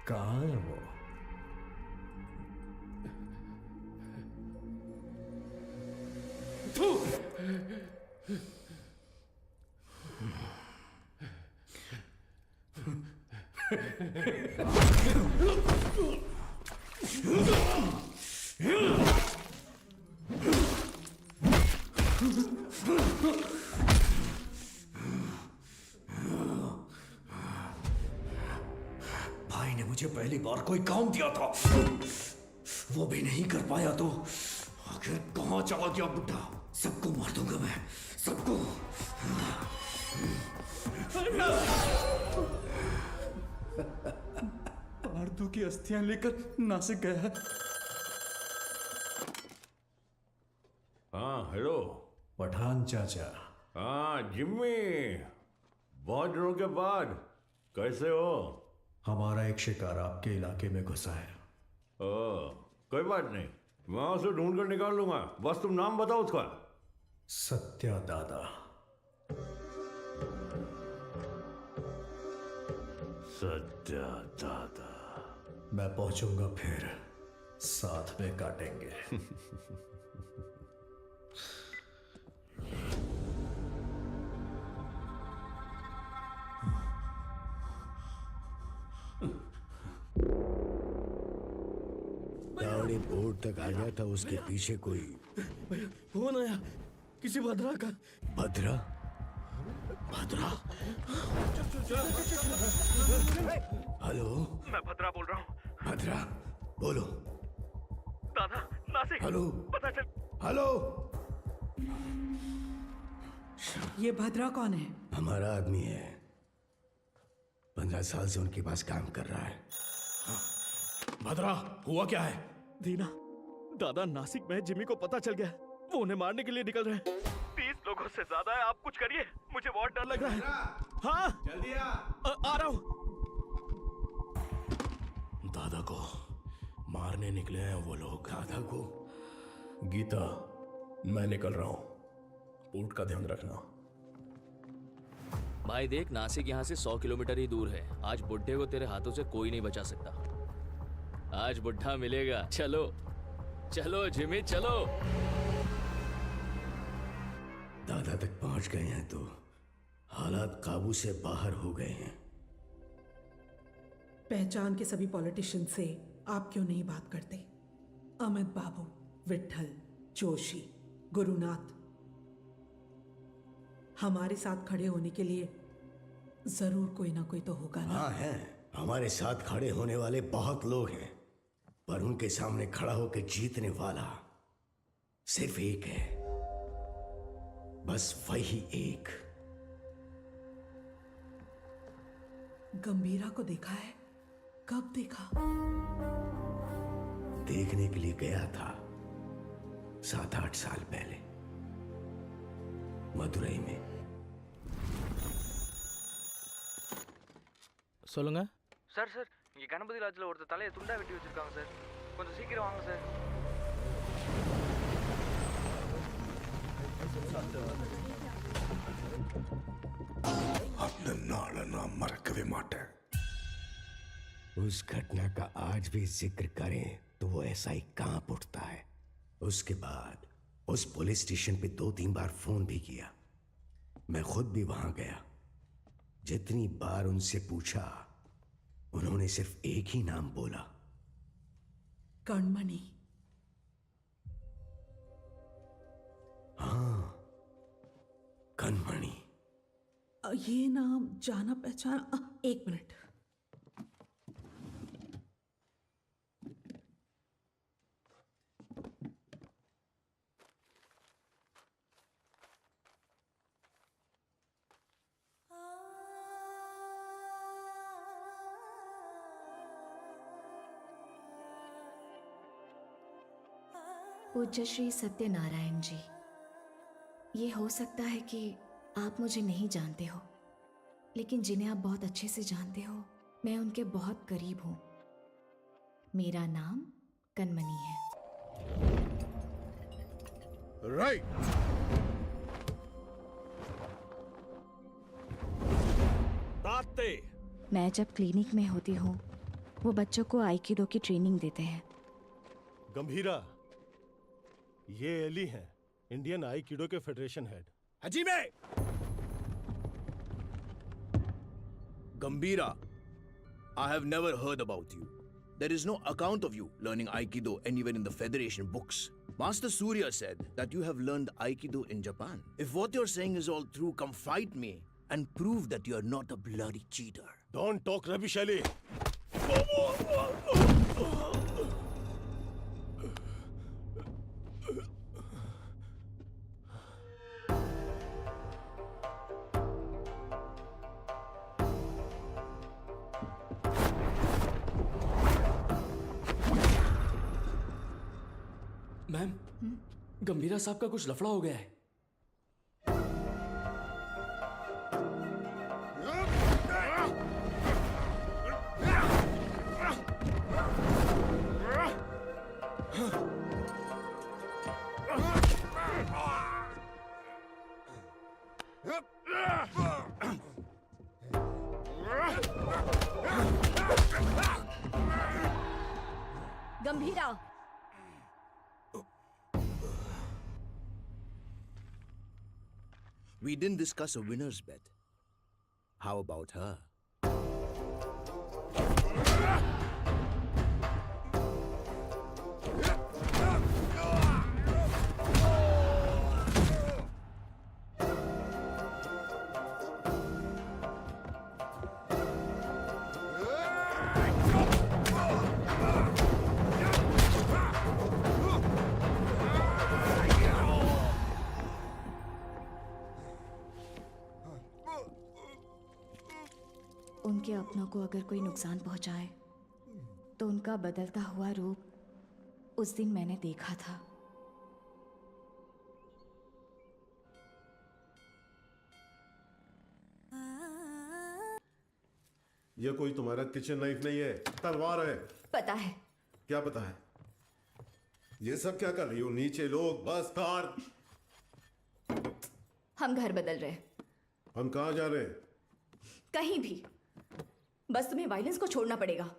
कहाँ है वो? भाई ने मुझे पहली बार कोई काम दिया था, वो भी नहीं कर पाया तो आखिर कहाँ चला गया बुड्ढा? सबको मार दूंगा मैं, सबको। आरतू की अस्थियां लेकर नासिक गया है। हाँ हेलो पठान चाचा। हाँ जिम्मी, बहुत दिनों के बाद कैसे हो? हमारा एक शिकार आपके इलाके में घुसा है। कोई बात नहीं, मैं उसे ढूंढ कर निकाल लूंगा, बस तुम नाम बताओ उसका। सत्या दादा। सत्या दादा। मैं पहुंचूंगा फिर साथ में काटेंगे। दावड़ी बोर्ड तक आ गया था, उसके पीछे कोई फोन आया किसी भद्रा का। भद्रा? भद्रा? हेलो, मैं भद्रा बोल रहा हूँ। भद्रा बोलो। दादा नासिक। हेलो, पता चल। हेलो। ये भद्रा कौन है? हमारा आदमी है, 15 साल से उनके पास काम कर रहा है। भद्रा हुआ क्या है? दीना, दादा नासिक में जिमी को पता चल गया, वो उन्हें मारने के लिए निकल रहे हैं। 30 लोगों से ज्यादा है, आप कुछ करिए, मुझे बहुत डर लग रहा है। हाँ जल्दी आ रहा हूँ। दादा को मारने निकले हैं वो लोग। दादा को? गीता, मैं निकल रहा हूँ, पोर्ट का ध्यान रखना। भाई देख, नासिक यहाँ से 100 किलोमीटर ही दूर है। आज बुड्ढे को तेरे हाथों से कोई नहीं बचा सकता। आज बुड्ढा मिलेगा। चलो चलो जिमी चलो। दादा तक पहुंच गए हैं तो हालात काबू से बाहर हो गए हैं। पहचान के सभी पॉलिटिशियन से आप क्यों नहीं बात करते? अमित बाबू, विट्ठल, जोशी, गुरुनाथ, हमारे साथ खड़े होने के लिए जरूर कोई ना कोई तो होगा ना? हाँ है, हमारे साथ खड़े होने वाले बहुत लोग हैं, पर उनके सामने खड़ा होकर जीतने वाला सिर्फ एक है, बस वही एक। गंभीरा को देखा है? कब देखा? देखने के लिए गया था 7-8 साल पहले मदुरई में। சொல்லுங்க சார் சார், இங்க கணபதி லாட்ஜில் ஒருத்தர் தலையை துண்டா வெட்டி வச்சிருக்காங்க சார், கொஞ்சம் சீக்கிரம் வாங்க சார். अपना नालना मरकवे माटे। उस घटना का आज भी जिक्र करें तो वो ऐसा ही कांप उठता है। उसके बाद उस पुलिस स्टेशन पे 2-3 बार फोन भी किया। मैं खुद भी वहां गया। जितनी बार उनसे पूछा, उन्होंने सिर्फ एक ही नाम बोला, कणमणि। हाँ, कणमणि। ये नाम जाना पहचाना। 1 मिनट। पूज्य श्री सत्यनारायण जी, ये हो सकता है कि आप मुझे नहीं जानते हो, लेकिन जिन्हें आप बहुत अच्छे से जानते हो, मैं उनके बहुत करीब हूँ। मेरा नाम कणमणि है। राइट। मैं जब क्लिनिक में होती हूँ वो बच्चों को आइकिडो की ट्रेनिंग देते हैं। गंभीरा, ये एली हैं, इंडियन आइकिडो के फेडरेशन हेड। हजीमे! Gambhira, I have never heard about you. There is no account of you learning Aikido anywhere in the Federation books. Master Surya said that you have learned Aikido in Japan. If what you're saying is all true, come fight me and prove that you're not a bloody cheater. Don't talk rubbish, Ali. Ma'am, Gambhira साहब का कुछ लफड़ा हो गया है। गंभीरा, We didn't discuss a winner's bet. How about her? उनके अपनों को अगर कोई नुकसान पहुंचाए तो उनका बदलता हुआ रूप उस दिन मैंने देखा था। ये कोई तुम्हारा किचन नाइफ नहीं है, तलवार है। पता है। क्या पता है? ये सब क्या कर रही हो? नीचे लोग, बस कार। हम घर बदल रहे। हम कहाँ जा रहे हैं? कहीं भी, बस तुम्हें वायलेंस को छोड़ना पड़ेगा।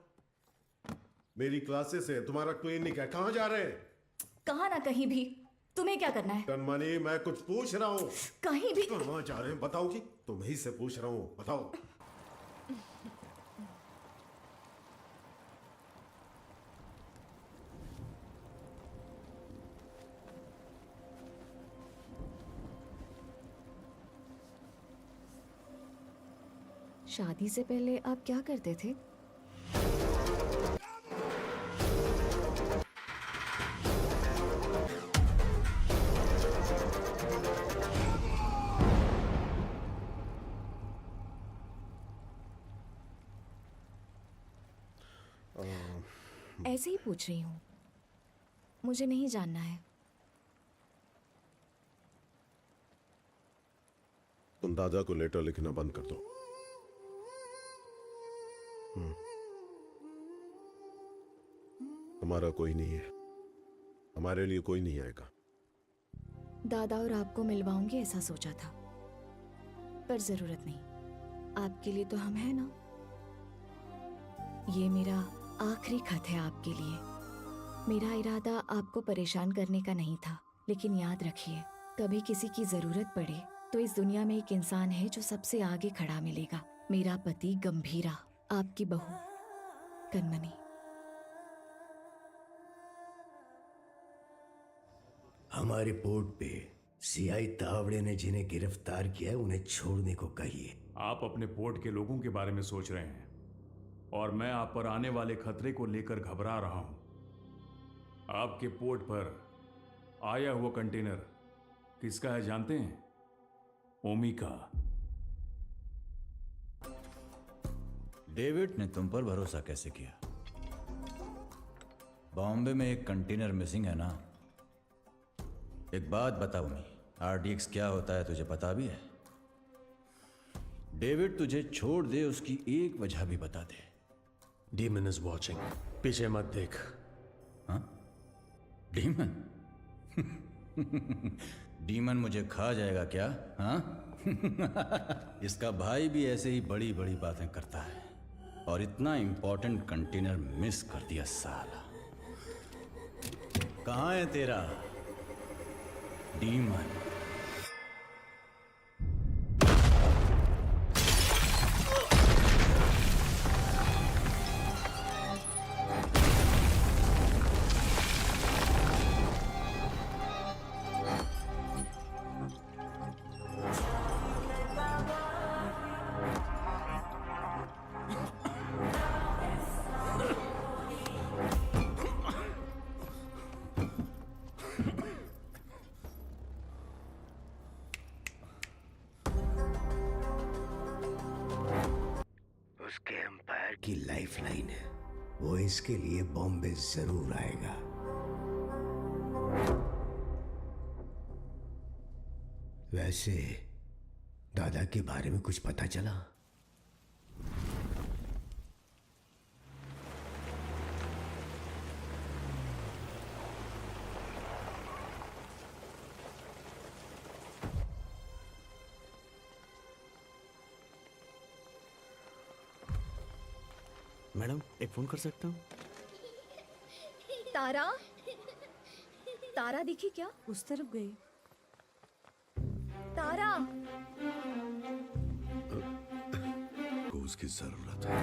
मेरी क्लासेस है, तुम्हारा क्लिनिक है, कहाँ जा रहे हैं? कहाँ ना कहीं भी। तुम्हें क्या करना है? कनमनी, मैं कुछ पूछ रहा हूँ। कहीं भी। कहाँ जा रहे हैं बताओगी? तुम्हीं से पूछ रहा हूँ, बताओ। शादी से पहले आप क्या करते थे? ऐसे ही पूछ रही हूँ, मुझे नहीं जानना है। तुम दादा को लेटर लिखना बंद कर दो। हमारा कोई नहीं है, हमारे लिए कोई नहीं आएगा। दादा और आपको मिलवाऊंगी ऐसा सोचा था, पर जरूरत नहीं। आपके लिए तो हम हैं ना। ये मेरा आखिरी खत है आपके लिए। मेरा इरादा आपको परेशान करने का नहीं था, लेकिन याद रखिए, कभी किसी की जरूरत पड़े तो इस दुनिया में एक इंसान है जो सबसे आगे खड़ा मिलेगा। मेरा पति गंभीरा, आपकी बहू कनमनी। हमारे पोर्ट पे सीआई तावड़े ने जिन्हें गिरफ्तार किया है उन्हें छोड़ने को कहिए। आप अपने पोर्ट के लोगों के बारे में सोच रहे हैं और मैं आप पर आने वाले खतरे को लेकर घबरा रहा हूं। आपके पोर्ट पर आया हुआ कंटेनर किसका है जानते हैं? ओमी का। डेविड ने तुम पर भरोसा कैसे किया? बॉम्बे में एक कंटेनर मिसिंग है ना। एक बात बताओ मी, आरडीएक्स क्या होता है तुझे पता भी है? डेविड तुझे छोड़ दे उसकी एक वजह भी बता दे। Demon is watching. पीछे मत देख। हाँ? डीमन? डीमन मुझे खा जाएगा क्या? हाँ? इसका भाई भी ऐसे ही बड़ी बड़ी बातें करता है और इतना इंपॉर्टेंट कंटेनर मिस कर दिया साला। कहाँ है तेरा डीमन? उसके एम्पायर की लाइफलाइन है, वो इसके लिए बॉम्बे जरूर आएगा। वैसे दादा के बारे में कुछ पता चला? मैडम एक फोन कर सकता हूँ? तारा, तारा दिखी क्या? उस तरफ गई। तारा, को उसकी जरूरत है।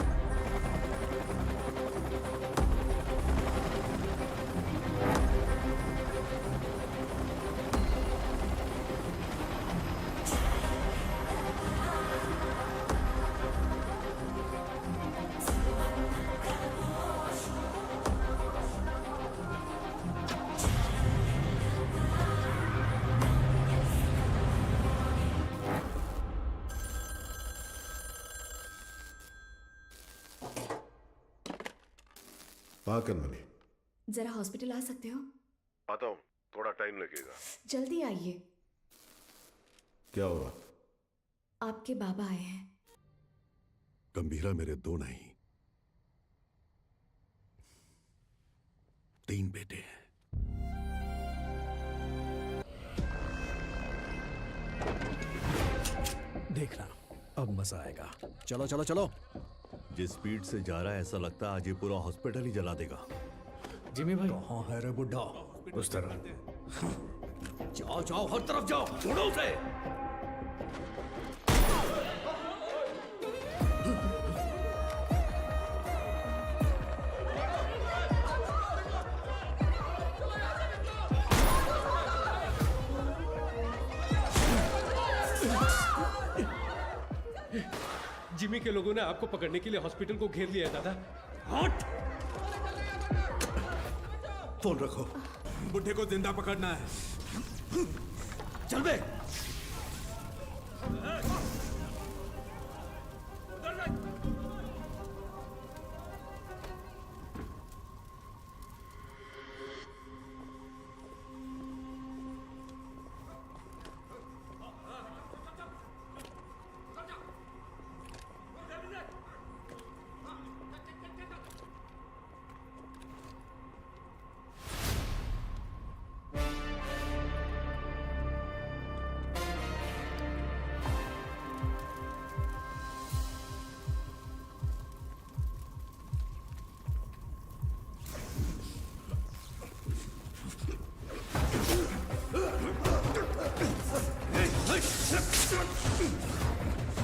हाँ कनमनी, जरा हॉस्पिटल आ सकते हो? आता हूँ, थोड़ा टाइम लगेगा। जल्दी आइए। क्या हुआ? आपके बाबा आए हैं। गंभीरा मेरे 2 नहीं 3 बेटे हैं। देखना अब मजा आएगा। चलो चलो चलो। जिस स्पीड से जा रहा है ऐसा लगता है आज ये पूरा हॉस्पिटल ही जला देगा। जिमी भाई कहाँ है रे बुड्ढा? उस तरह जाओ जाओ, हर तरफ जाओ, छोड़ो उसे। जिमी के लोगों ने आपको पकड़ने के लिए हॉस्पिटल को घेर लिया है दादा। हट! फोन रखो, बुढ़े को जिंदा पकड़ना है। चल बे।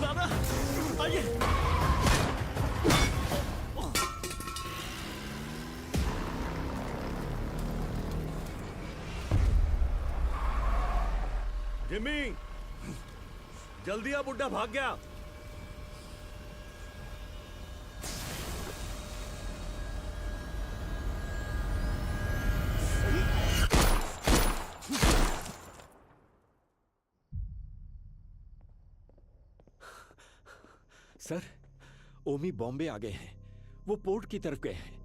दादा आइए। जिमी जल्दी आ, बुड्ढा भाग गया। सर, ओमी बॉम्बे आ गए हैं। वो पोर्ट की तरफ गए हैं।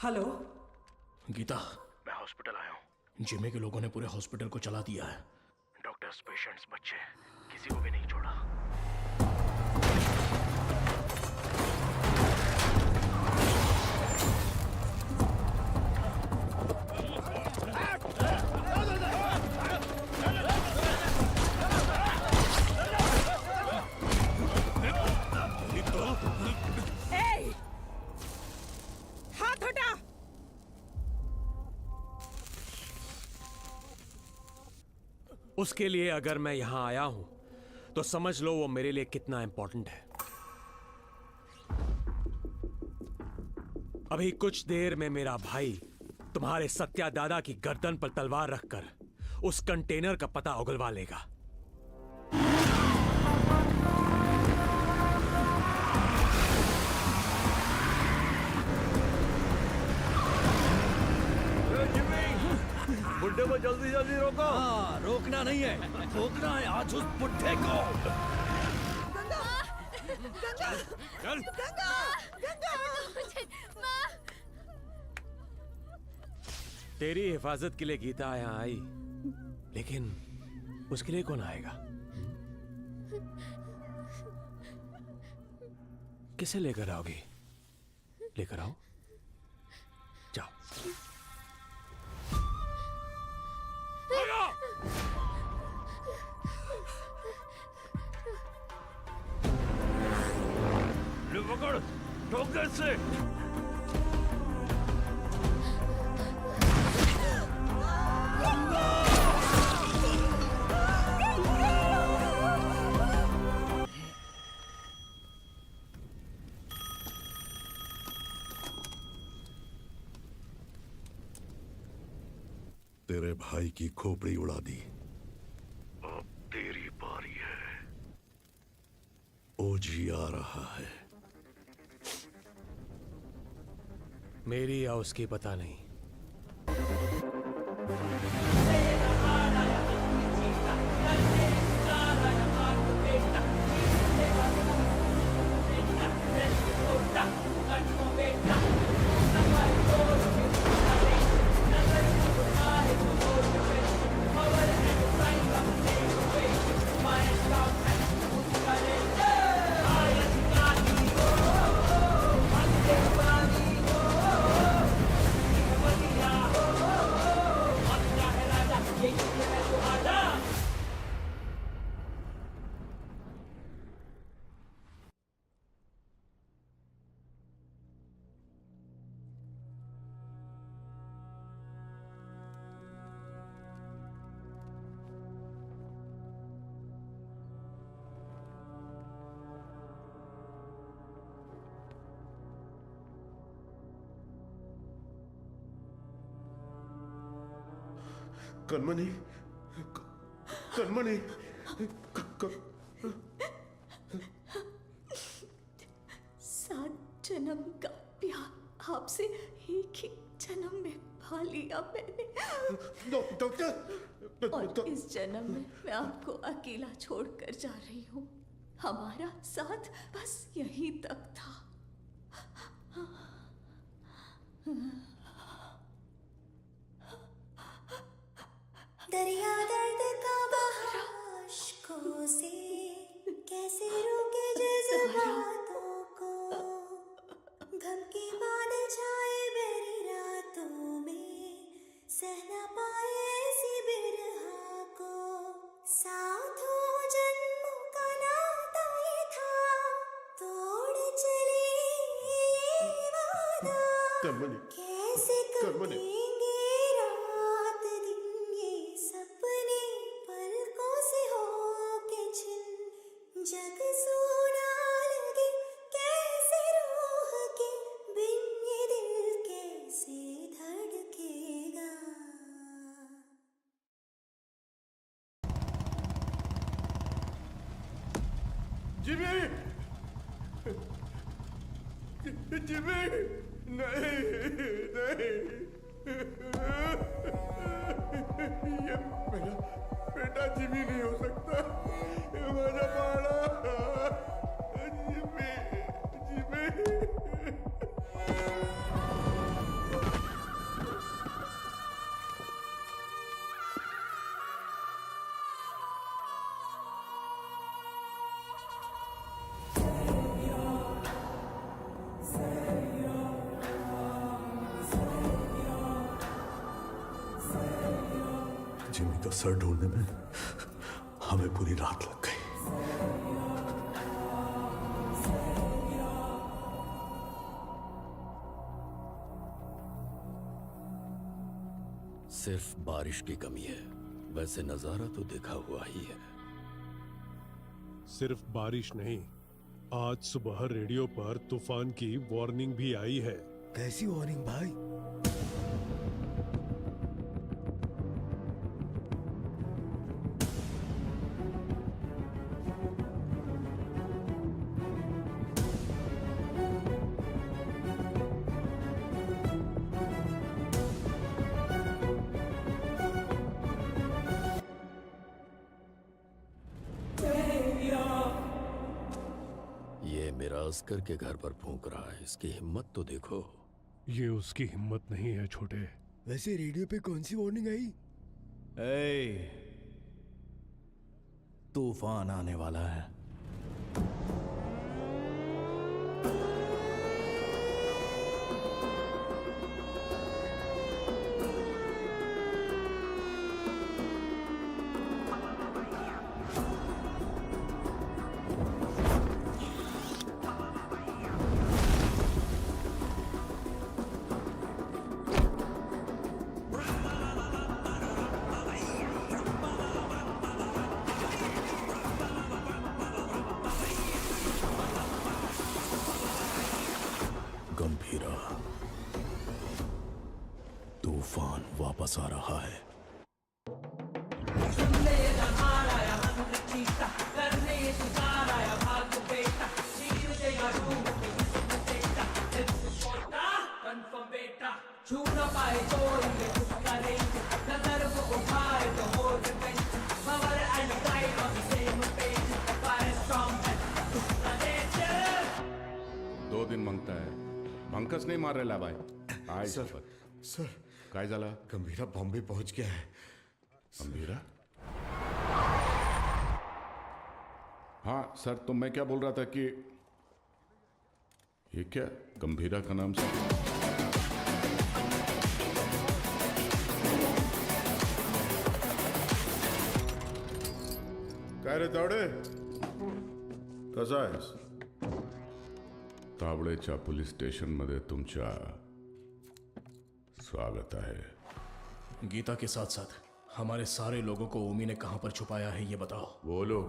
हेलो गीता, मैं हॉस्पिटल आया हूँ। जिमी के लोगों ने पूरे हॉस्पिटल को चला दिया है। डॉक्टर डॉक्टर्स, पेशेंट्स, बच्चे, किसी को भी नहीं छोड़ा। हाथ हटा। उसके लिए अगर मैं यहां आया हूं तो समझ लो वो मेरे लिए कितना इंपॉर्टेंट है। अभी कुछ देर में मेरा भाई तुम्हारे सत्या दादा की गर्दन पर तलवार रखकर उस कंटेनर का पता उगलवा लेगा। बुड्ढे को जल्दी जल्दी रोको। हाँ, रोकना नहीं है, रोकना है आज उस बुड्ढे को। चल। तेरी हिफाजत के लिए गीता यहाँ आई, लेकिन उसके लिए कौन आएगा? किसे लेकर आओगी? लेकर आओ, जाओ। पकड़, ठोकर से। तेरे भाई की खोपड़ी उड़ा दी, अब तेरी बारी है। ओजी आ रहा है। मेरी या उसकी पता नहीं। कनमनी, कनमनी, सात जन्म का प्यार आपसे एक ही जन्म में पा लिया मैंने। डॉक्टर, और इस जन्म में मैं आपको अकेला छोड़कर जा रही हूँ। हमारा साथ बस यहीं तक था। दरिया दर्द का बहाशकों से कैसे रोके जज्बातों को, गम की बादल छाए मेरी रातों में, सह न पाए ऐसी बिरहा को। साथों जन्मों का नाता ये था, तोड़ चले ये वादा। कैसे कटेंगे रात दिन ये सपने पलकों से होके छिन, जग सोना लगे कैसे रूह के बिन, ये दिल कैसे धड़केगा। जिमी, जिमी, नहीं, नहीं, ये मेरा बेटा जिमी नहीं हो सकता, ये मेरा बाड़ा, जिमी, जिमी। जिमी का सर ढूंढने में हमें पूरी रात लग गई। सिर्फ बारिश की कमी है, वैसे नजारा तो देखा हुआ ही है। सिर्फ बारिश नहीं, आज सुबह रेडियो पर तूफान की वार्निंग भी आई है। कैसी वार्निंग भाई? ये मेरा अस्कर के घर पर फूंक रहा है, इसकी हिम्मत तो देखो। ये उसकी हिम्मत नहीं है छोटे। वैसे रेडियो पे कौन सी वार्निंग आई? तूफान आने वाला है। गंभीरा, तूफान वापस आ रहा है। छू न पाए तो ये कुछ करेंगे, नजर वो उठाए तो हो revenge, power and pride on the same page, fire strong and 2 दिन मांगता है, भंकस नहीं मार रहा भाई। आय सर, सर काय झाला? गंभीरा बॉम्बे पहुंच गया है। गंभीरा? हाँ सर, तो मैं क्या बोल रहा था कि ये क्या गंभीरा का नाम सर? काय रे तावडे, कसा आहेस? तावडेच्या पोलीस स्टेशन मध्ये तुमच्या स्वागत है। गीता के साथ साथ हमारे सारे लोगों को ओमी ने कहां पर छुपाया है ये बताओ। वो लोग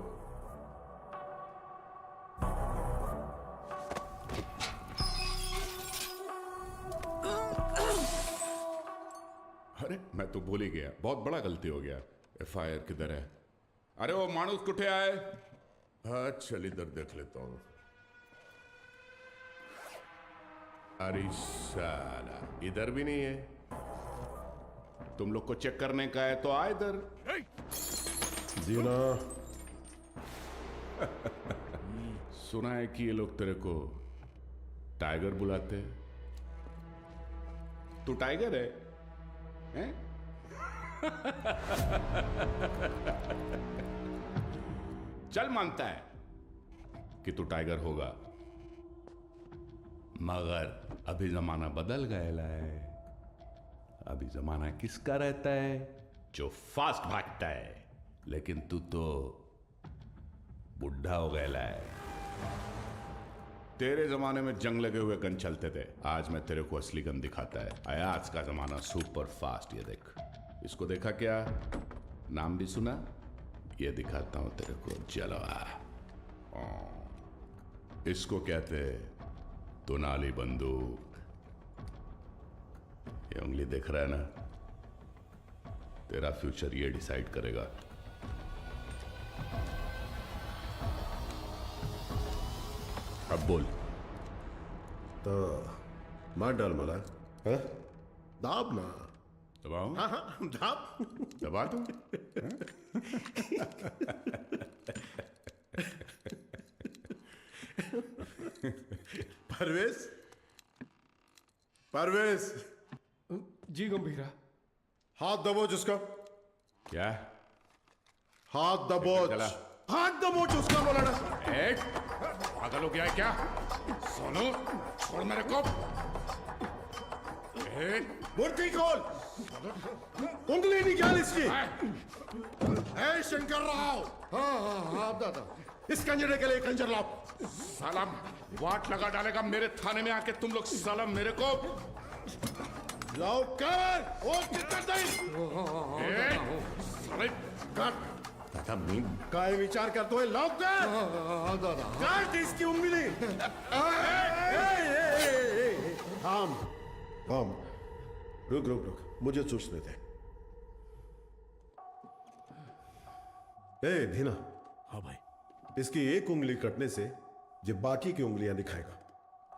अरे मैं तो भूल ही गया, बहुत बड़ा गलती हो गया। एफआईआर किधर है? अरे वो माणूस कुठे आहे? हाँ चल इधर देख लेता हूं। अरे साला, इधर भी नहीं है। तुम लोग को चेक करने का है तो आ इधर। दीना, सुना है कि ये लोग तेरे को टाइगर बुलाते हैं। तू टाइगर है, हैं? चल मानता है कि तू टाइगर होगा, मगर अभी जमाना बदल गया है। अभी जमाना किसका रहता है? जो फास्ट भागता है। लेकिन तू तो बुढ़ा हो गया है। तेरे जमाने में जंग लगे हुए गन चलते थे, आज मैं तेरे को असली गन दिखाता है। आज का जमाना सुपर फास्ट। ये देख, इसको देखा क्या? नाम भी सुना? ये दिखाता हूं तेरे को, जलवा। इसको कहते दुनाली बंदूक। ये उंगली देख रहा है ना? तेरा फ्यूचर ये डिसाइड करेगा। अब बोल। तो मार डाल मला, हाँ? दाब ना। दबाओ? हाँ हाँ दाब। दबा दूं? परवेज, परवेज। जी गंभीरा। हाथ दबोच उसका। क्या? हाथ दबोच। चला। हाथ दबोच उसका, बोला ना। एक पागल हो गया है क्या? सोनू, छोड़ मेरे को। मूर्ति खोल। उंगली निकाल इसकी। ए शंकर राव, हाँ दादा, इस कंजरे के लिए कंजर लाओ। साला वाट लगा डालेगा मेरे थाने में आके तुम लोग, साला मेरे को लाओ कर। ओ कितना साले दादा मैं काय विचार करते है? लाओ कर। दादा काट इसकी उंगली। थाम थाम, रुक रुक रुक, मुझे सोचने दे। ए धीना। हाँ भाई। इसकी एक उंगली कटने से जब बाकी की उंगलियां दिखाएगा,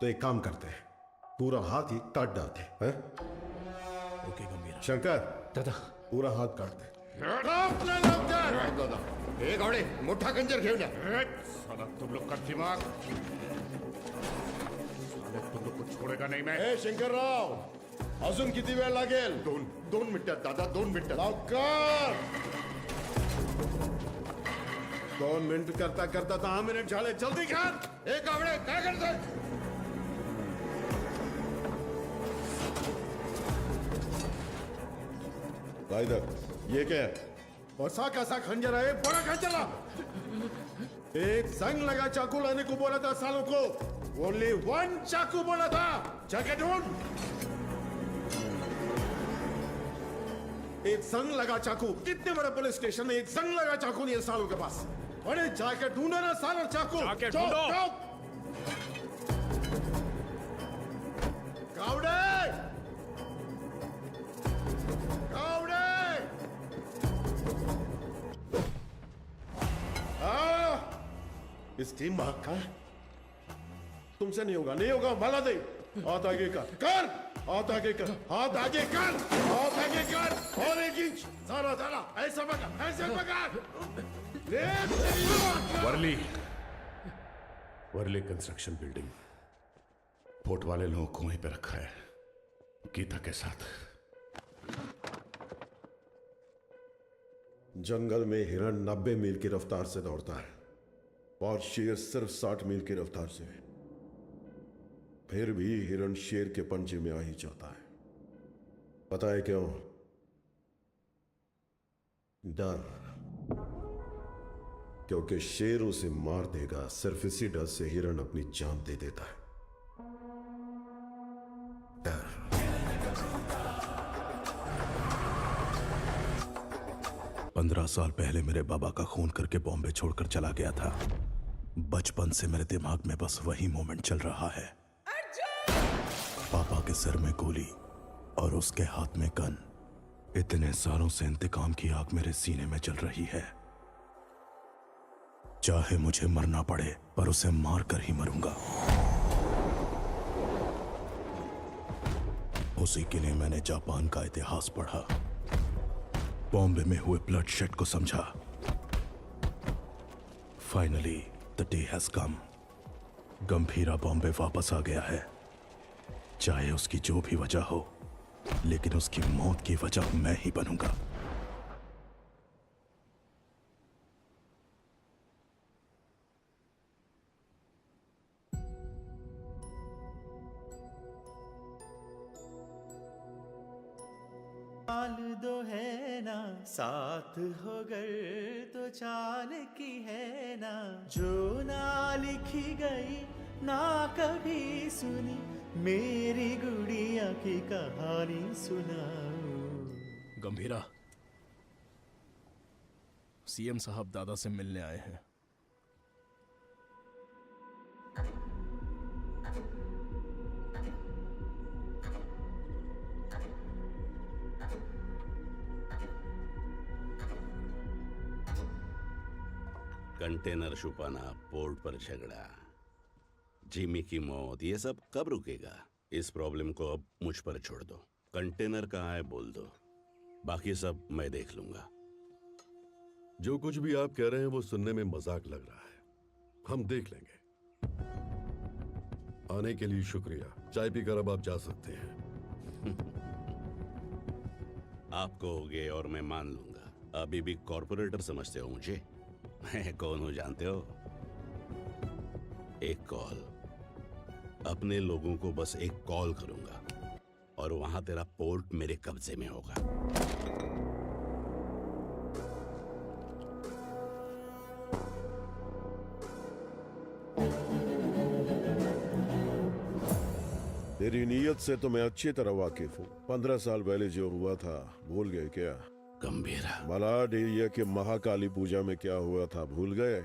तो एक काम करते हैं, पूरा हाथ ही काट डालते हैं। ओके गंभीरा। शंकर दादा पूरा हाथ काट दे। दादा एक घोड़े मोठा कंजर घेऊन या। साला तुम लोग का दिमाग, साले तुम लोग को छोड़ेगा नहीं मैं। ए शंकर राव, अजून किती वेळ लागेल? दोन मिनिटात दादा, 2 मिनिटात। लवकर। 2 मिनिट करता करता 10 मिनिट झाले, जल्दी कर। एक आवडे काय करतोय? इधर ये क्या है? और सा खंजर है, बड़ा खंजर ला। एक संग लगा चाकू लाने को बोला था सालों को, ओनली 1 चाकू बोला था। जाके ढूंढ। एक संग लगा चाकू, कितने बड़े पुलिस स्टेशन में एक संग लगा चाकू नहीं है सालों के पास। अरे जाके ढूंढो ना सालों चाकू। जाके ढूंढो। गावड़े इसकी मां का तुमसे नहीं होगा, नहीं होगा। माला दे। हाथ आगे कर, हाथ आगे कर, हाथ आगे कर, हाथ आगे कर। और 1 इंच सारा सारा ऐसा पकड़, ऐसे पकड़। वर्ली कंस्ट्रक्शन बिल्डिंग, पोर्ट वाले लोगों को वहीं पे रखा है गीता के साथ। जंगल में हिरण 90 मील की रफ्तार से दौड़ता है और शेर सिर्फ 60 मील की रफ्तार से। फिर भी हिरण शेर के पंजे में आ ही जाता है। पता है क्यों? डर। क्योंकि शेर उसे मार देगा, सिर्फ इसी डर से हिरण अपनी जान दे देता है। डर। 15 साल पहले मेरे बाबा का खून करके बॉम्बे छोड़कर चला गया था। बचपन से मेरे दिमाग में बस वही मोमेंट चल रहा है। पापा के सर में गोली और उसके हाथ में गन। इतने सालों से इंतकाम की आग मेरे सीने में जल रही है। चाहे मुझे मरना पड़े, पर उसे मारकर ही मरूंगा। उसी के लिए मैंने जापान का इतिहास पढ़ा, बॉम्बे में हुए ब्लडशेड को समझा। Finally the day has come. Gambhira Bombay वापस आ गया है। चाहे उसकी जो भी वजह हो, लेकिन उसकी मौत की वजह मैं ही बनूंगा। चाल दो है ना, साथ हो गए तो चाल की है ना, जो ना लिखी गई ना कभी सुनी, मेरी गुड़िया की कहानी सुनाओ। गंभीरा, सीएम साहब दादा से मिलने आए हैं। कंटेनर छुपाना, पोर्ट पर झगड़ा, जिमी की मौत, ये सब कब रुकेगा? इस प्रॉब्लम को अब मुझ पर छोड़ दो। कंटेनर कहाँ है बोल दो, बाकी सब मैं देख लूंगा। जो कुछ भी आप कह रहे हैं वो सुनने में मजाक लग रहा है, हम देख लेंगे। आने के लिए शुक्रिया। चाय पीकर अब आप जा सकते हैं। आप कहोगे और मैं मान लूंगा। अभी भी कॉर्पोरेटर समझते हो मुझे? मैं कौन हूं जानते हो? एक कॉल, अपने लोगों को बस एक कॉल करूंगा, और वहां तेरा पोर्ट मेरे कब्जे में होगा। तेरी नीयत से तो मैं अच्छी तरह वाकिफ हूँ। 15 साल पहले जो हुआ था भूल गए क्या? गंभीरा। मलाड एरिया के महाकाली पूजा में क्या हुआ था भूल गए?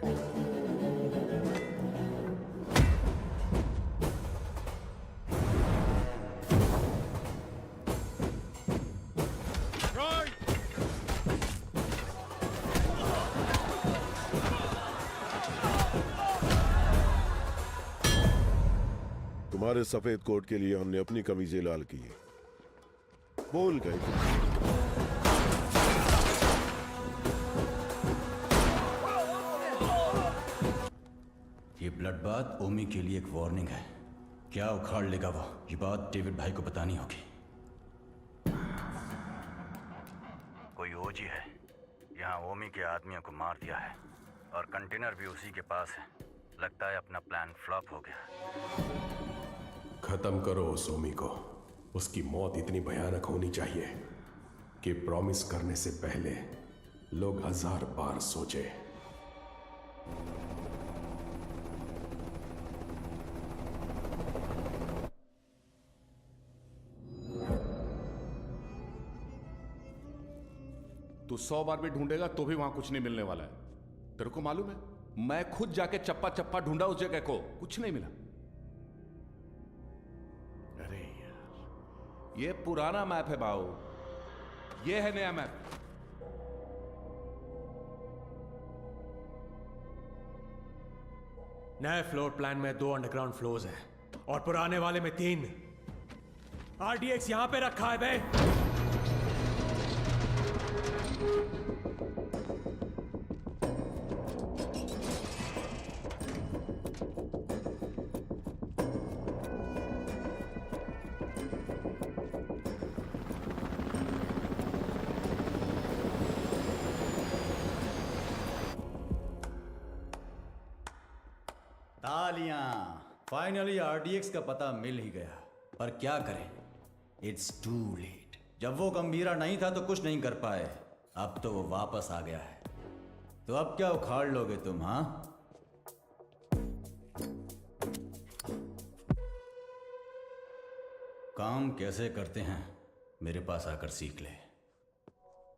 तुम्हारे सफेद कोट के लिए हमने अपनी कमीजें लाल की। बोल गए। ये ब्लड बात ओमी के लिए एक वार्निंग है। क्या उखाड़ लेगा वो, ये बात डेविड भाई को बतानी होगी। कोई ओजी है यहाँ ओमी के आदमियों को मार दिया है और कंटेनर भी उसी के पास है। लगता है अपना प्लान फ्लॉप हो गया। खत्म करो उस ओमी को। उसकी मौत इतनी भयानक होनी चाहिए कि प्रॉमिस करने से पहले लोग 1000 बार सोचे। तू 100 बार भी ढूंढेगा तो भी वहां कुछ नहीं मिलने वाला है। तेरे को मालूम है, मैं खुद जाके चप्पा चप्पा ढूंढा उस जगह को, कुछ नहीं मिला। अरे यार, ये पुराना मैप है बाऊ, ये है नया मैप। नए फ्लोर प्लान में 2 अंडरग्राउंड फ्लोर्स हैं और पुराने वाले में 3। आरडीएक्स यहां पे रखा है बे। तालियां। फाइनली आरडीएक्स का पता मिल ही गया, पर क्या करें, इट्स टू लेट। जब वो गंभीरा नहीं था तो कुछ नहीं कर पाए, अब तो वो वापस आ गया है। तो अब क्या उखाड़ लोगे तुम? हाँ, काम कैसे करते हैं मेरे पास आकर सीख ले।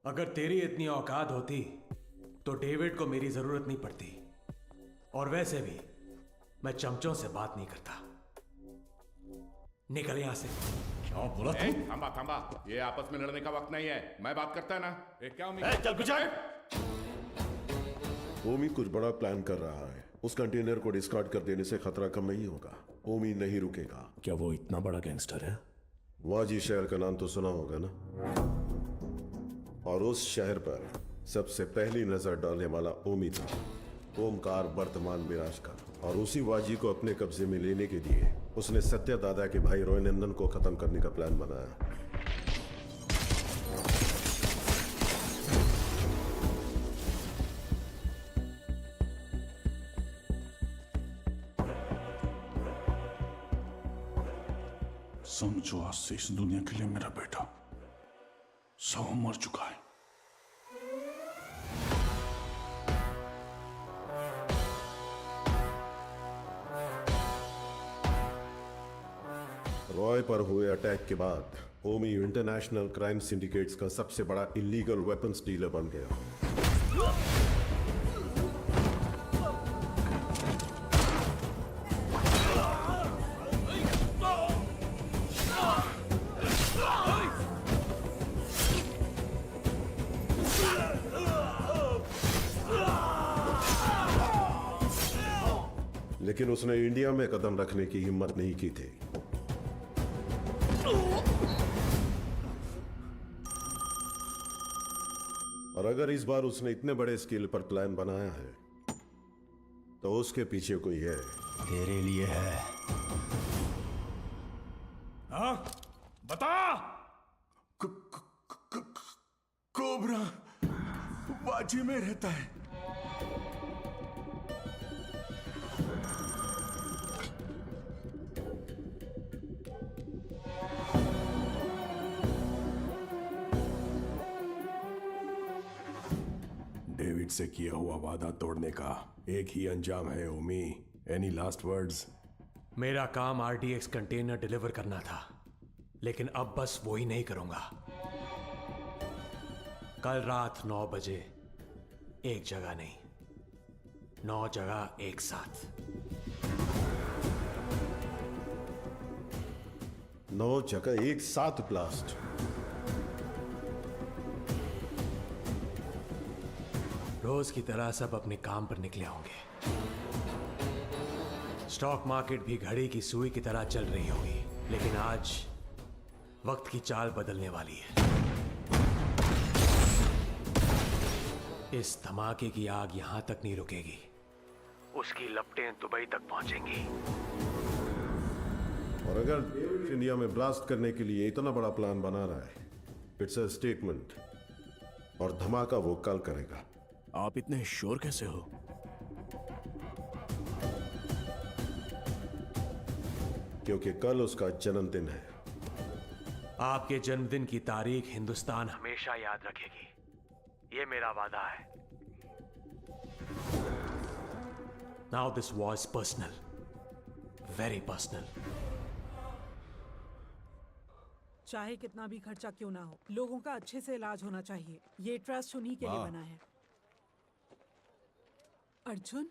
अगर तेरी इतनी औकात होती तो डेविड को मेरी जरूरत नहीं पड़ती। और वैसे भी मैं चमचों से बात नहीं करता। निकल यहां से। क्या बोला तू? थांबा थांबा, ये आपस में लड़ने का वक्त नहीं है। मैं बात करता है ना। क्या चल पीछे। ओमी कुछ बड़ा प्लान कर रहा है। उस कंटेनर को डिस्कार्ड कर देने से खतरा कम नहीं होगा। ओमी नहीं रुकेगा। क्या वो इतना बड़ा गैंगस्टर है? वाजी शहर का नाम तो सुना होगा ना। और उस शहर पर सबसे पहली नजर डालने वाला ओमी था। ओमकार वर्तमान विराज का। और उसी वाजी को अपने कब्जे में लेने के लिए उसने सत्या दादा के भाई रॉय नंदन को खत्म करने का प्लान बनाया। समझो, आज से इस दुनिया के लिए मेरा बेटा 100 मर चुका है। रॉय पर हुए अटैक के बाद ओमी इंटरनेशनल क्राइम सिंडिकेट्स का सबसे बड़ा इलीगल वेपन्स डीलर बन गया। लेकिन उसने इंडिया में कदम रखने की हिम्मत नहीं की थी। और अगर इस बार उसने इतने बड़े स्केल पर प्लान बनाया है तो उसके पीछे कोई है। तेरे लिए है। हाँ, बता। कोबरा बाजी में रहता है। डेविड से किया हुआ वादा तोड़ने का एक ही अंजाम है ओमी। Any last words? मेरा काम आरडीएक्स कंटेनर डिलीवर करना था, लेकिन अब बस वो ही नहीं करूंगा। कल रात 9 बजे एक जगह नहीं, 9 जगह एक साथ। 9 जगह एक साथ ब्लास्ट। रोज की तरह सब अपने काम पर निकले होंगे। स्टॉक मार्केट भी घड़ी की सुई की तरह चल रही होगी, लेकिन आज वक्त की चाल बदलने वाली है। इस धमाके की आग यहां तक नहीं रुकेगी, उसकी लपटें दुबई तक पहुंचेंगी। और अगर इंडिया में ब्लास्ट करने के लिए इतना बड़ा प्लान बना रहा है, इट्स अ स्टेटमेंट, और धमाका वो कल करेगा। आप इतने श्योर कैसे हो? क्योंकि कल उसका जन्मदिन है। आपके जन्मदिन की तारीख हिंदुस्तान हमेशा याद रखेगी, ये मेरा वादा है। Now this was personal, very personal. चाहे कितना भी खर्चा क्यों ना हो, लोगों का अच्छे से इलाज होना चाहिए। ये ट्रस्ट उन्हीं के लिए बना है। अर्जुन,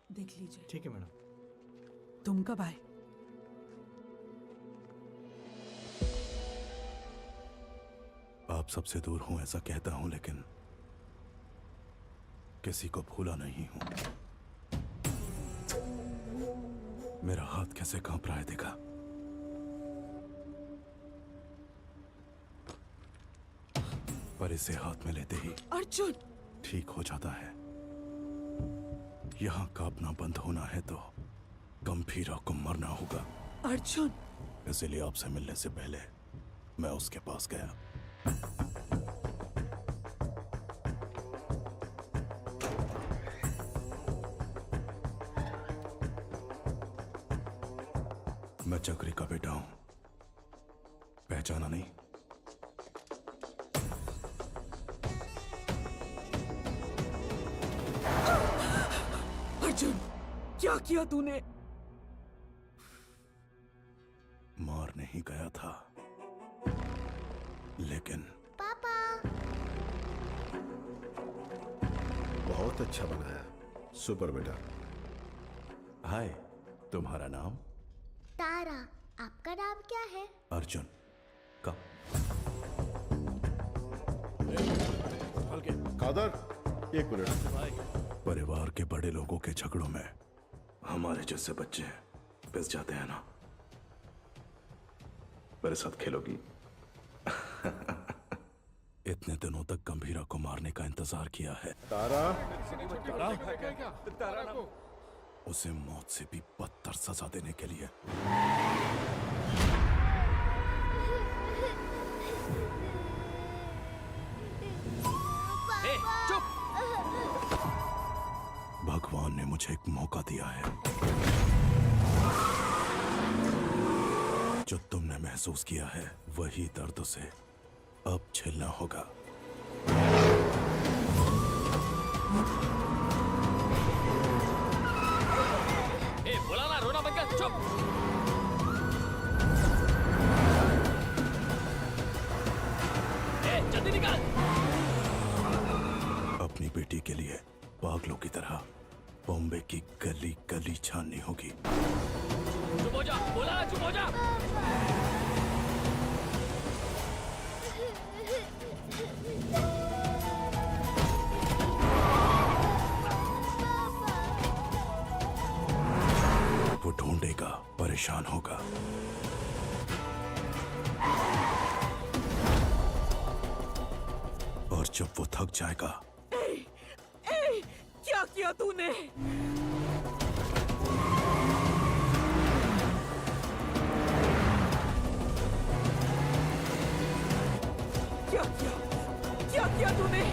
देख लीजिए। ठीक है मैडम। तुम कब आए? आप सबसे दूर हूं ऐसा कहता हूं, लेकिन किसी को भूला नहीं हूं। मेरा हाथ कैसे कांप रहा है देखा? पर इसे हाथ में लेते ही अर्जुन ठीक हो जाता है। यहां कांपना बंद होना है तो गंभीरा को मरना होगा। अर्जुन, इसलिए आपसे मिलने से पहले मैं उसके पास गया। मैं चक्री का बेटा हूं, पहचाना नहीं? अर्जुन, क्या किया तूने? मार नहीं गया था, लेकिन पापा। बहुत अच्छा बनाया, सुपर बेटा। हाय, तुम्हारा नाम? तारा। आपका नाम क्या है? अर्जुन। का कादर, 1 मिनट। परिवार के बड़े लोगों के झगड़ों में हमारे जैसे बच्चे पिस जाते हैं ना। मेरे साथ खेलोगी? इतने दिनों तक गंभीरा को मारने का इंतजार किया है। तारा, उसे मौत से भी बदतर सजा देने के लिए। चुप। भगवान ने मुझे एक मौका दिया है। जो तुमने महसूस किया है वही दर्द से अब झेलना होगा। बोला ना, रोना बंद कर, चुप। जल्दी निकाल। अपनी बेटी के लिए पागलों की तरह बॉम्बे की गली गली छाननी होगी। चुप हो जा, बोला ना, चुप हो जा। वो ढूंढेगा, परेशान होगा। और जब वो थक जाएगा, क्या किया तूने? क्या किया तूने?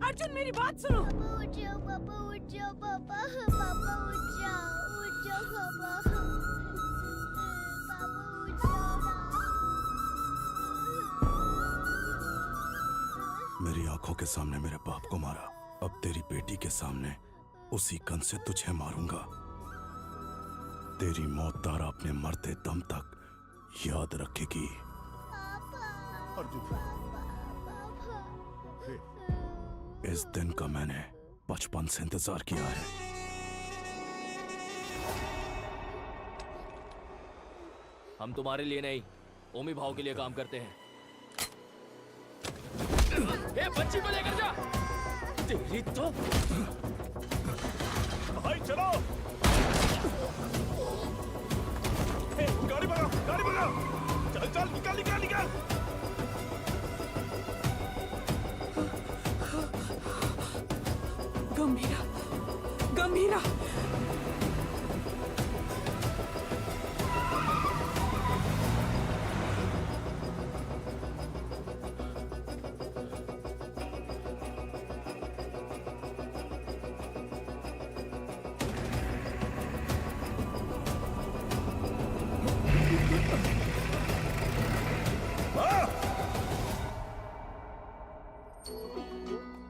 अर्जुन मेरी बात सुनो। पापा उठ जाओ, पापा उठ जाओ, पापा पापा उठ जाओ पापा। पापा उठ जाओ ना। मेरी आंखों के सामने मेरे बाप को मारा, अब तेरी बेटी के सामने उसी गन से तुझे मारूंगा। तेरी मौत तारा अपने मरते दम तक याद रखेगी। इस दिन का मैंने बचपन से इंतजार किया है। हम तुम्हारे लिए नहीं, ओमी भाव के लिए काम करते हैं। ए, बच्ची को लेकर जा। तेरी तो भाई चलो। ए, गाड़ी भगाओ, गाड़ी भगाओ। चल चल, निकाल निकाल निकाल। गंभीरा, गंभीरा।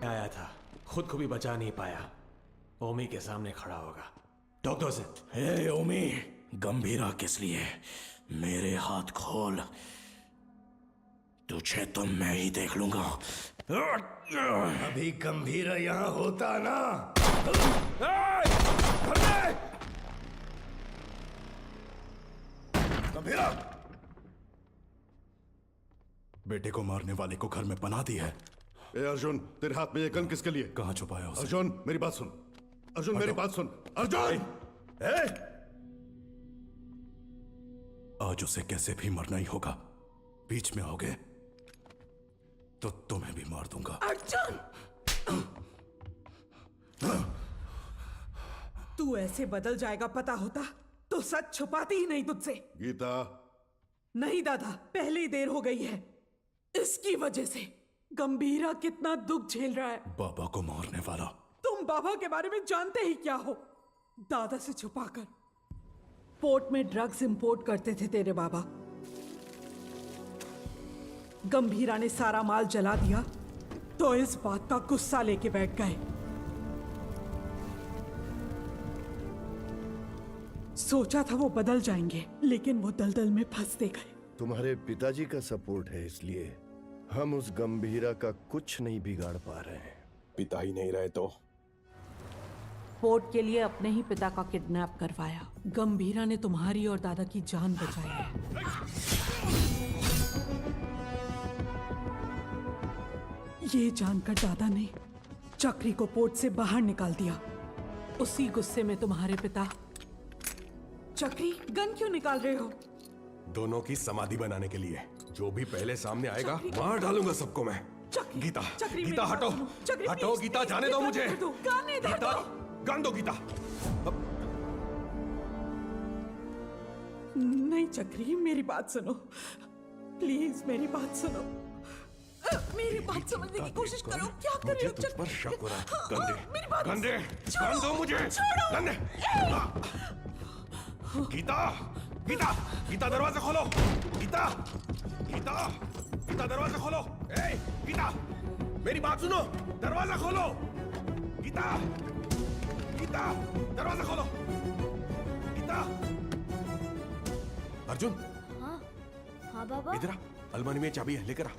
आया था, खुद को भी बचा नहीं पाया, ओमी के सामने खड़ा होगा। डॉक्टर से हे ओमी, गंभीरा किस लिए? मेरे हाथ खोल, तुझे तो मैं ही देख लूंगा। अभी गंभीरा यहाँ होता ना। गंभीरा, बेटे को मारने वाले को घर में पनाह दी है। ए अर्जुन, तेरे हाथ में ये गन किसके लिए? कहाँ छुपाया उसे? अर्जुन मेरी बात सुन, अर्जुन मेरी बात सुन, अर्जुन। आज उसे कैसे भी मरना ही होगा। बीच में आओगे तो तुम्हें भी मार दूंगा। अर्जुन, तू ऐसे बदल जाएगा पता होता तो सच छुपाती ही नहीं तुझसे। गीता। नहीं दादा, पहले ही देर हो गई है। इसकी वजह से गंभीरा कितना दुख झेल रहा है। बाबा को मारने वाला। तुम बाबा के बारे में जानते ही क्या हो? दादा से छुपाकर पोर्ट में ड्रग्स इंपोर्ट करते थे तेरे बाबा। गंभीरा ने सारा माल जला दिया तो इस बात का गुस्सा लेके बैठ गए। सोचा था वो बदल जाएंगे, लेकिन वो दलदल में फंसते गए। तुम्हारे पिताजी का सपोर्ट है, इसलिए हम उस गंभीरा का कुछ नहीं बिगाड़ पा रहे हैं। पिता ही नहीं रहे तो? पोर्ट के लिए अपने ही पिता का किडनैप करवाया। गंभीरा ने तुम्हारी और दादा की जान बचाई है। ये जानकर दादा ने चक्री को पोर्ट से बाहर निकाल दिया। उसी गुस्से में तुम्हारे पिता। चक्री, गन क्यों निकाल रहे हो? दोनों की समाधि बनाने के लिए। जो भी पहले सामने आएगा मार डालूंगा सबको मैं। गीता, गीता हटो, हटो गीता, जाने दो मुझे। गीता, गन दो गीता। नहीं चक्री, मेरी बात सुनो प्लीज, मेरी बात सुनो। मेरी बात समझने की कोशिश करो। क्या कर रहे हो? तुझ पर शक हो रहा है। गंदे, मेरी बात गंदे, गन दो मुझे। गंदे। गीता, गीता, गीता दरवाजा खोलो। गीता, गीता, गीता दरवाजा खोलो। ए, गीता, मेरी बात सुनो, दरवाजा खोलो। गीता, गीता, दरवाजा खोलो। गीता। अर्जुन। हाँ, हाँ बाबा। इधर आ, अलमारी में चाबी है, लेकर आ।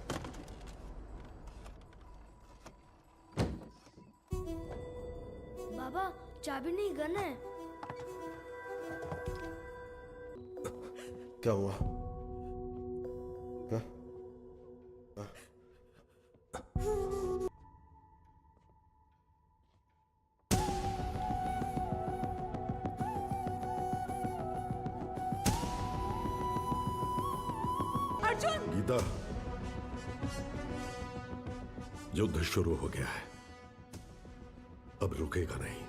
बाबा, चाबी नहीं, गन है। क्या हुआ? हाँ? हाँ? अर्जुन! गीता, युद्ध शुरू हो गया है, अब रुकेगा नहीं।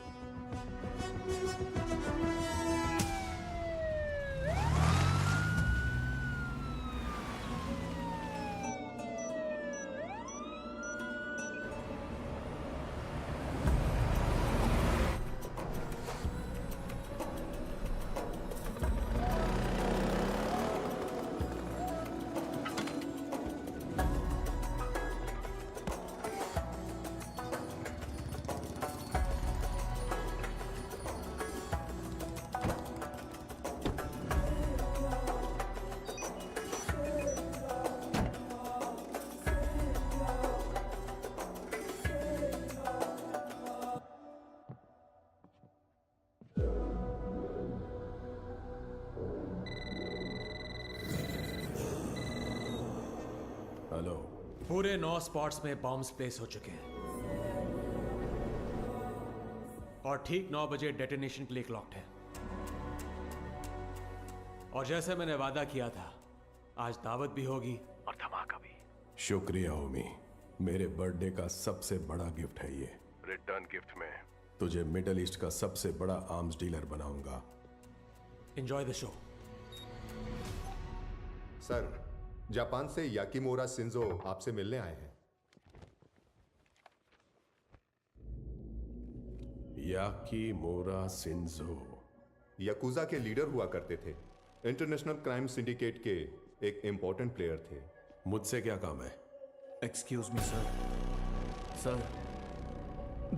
पूरे 9 स्पॉट्स में बॉम्ब्स प्लेस हो चुके हैं और ठीक 9 बजे डेटोनेशन के लिए क्लॉक्ड है। और जैसे मैंने वादा किया था, आज दावत भी होगी और धमाका भी। शुक्रिया ओमी, मेरे बर्थडे का सबसे बड़ा गिफ्ट है ये। रिटर्न गिफ्ट में तुझे मिडल ईस्ट का सबसे बड़ा आर्म्स डीलर बनाऊंगा। Enjoy the show. Sir, Japan से याकीमोरा शिंजो आपसे मिलने आए हैं। याकीमोरा शिंजो याकुजा के लीडर हुआ करते थे। इंटरनेशनल क्राइम सिंडिकेट के एक इंपॉर्टेंट प्लेयर थे। मुझसे क्या काम है? Excuse me, sir. Sir,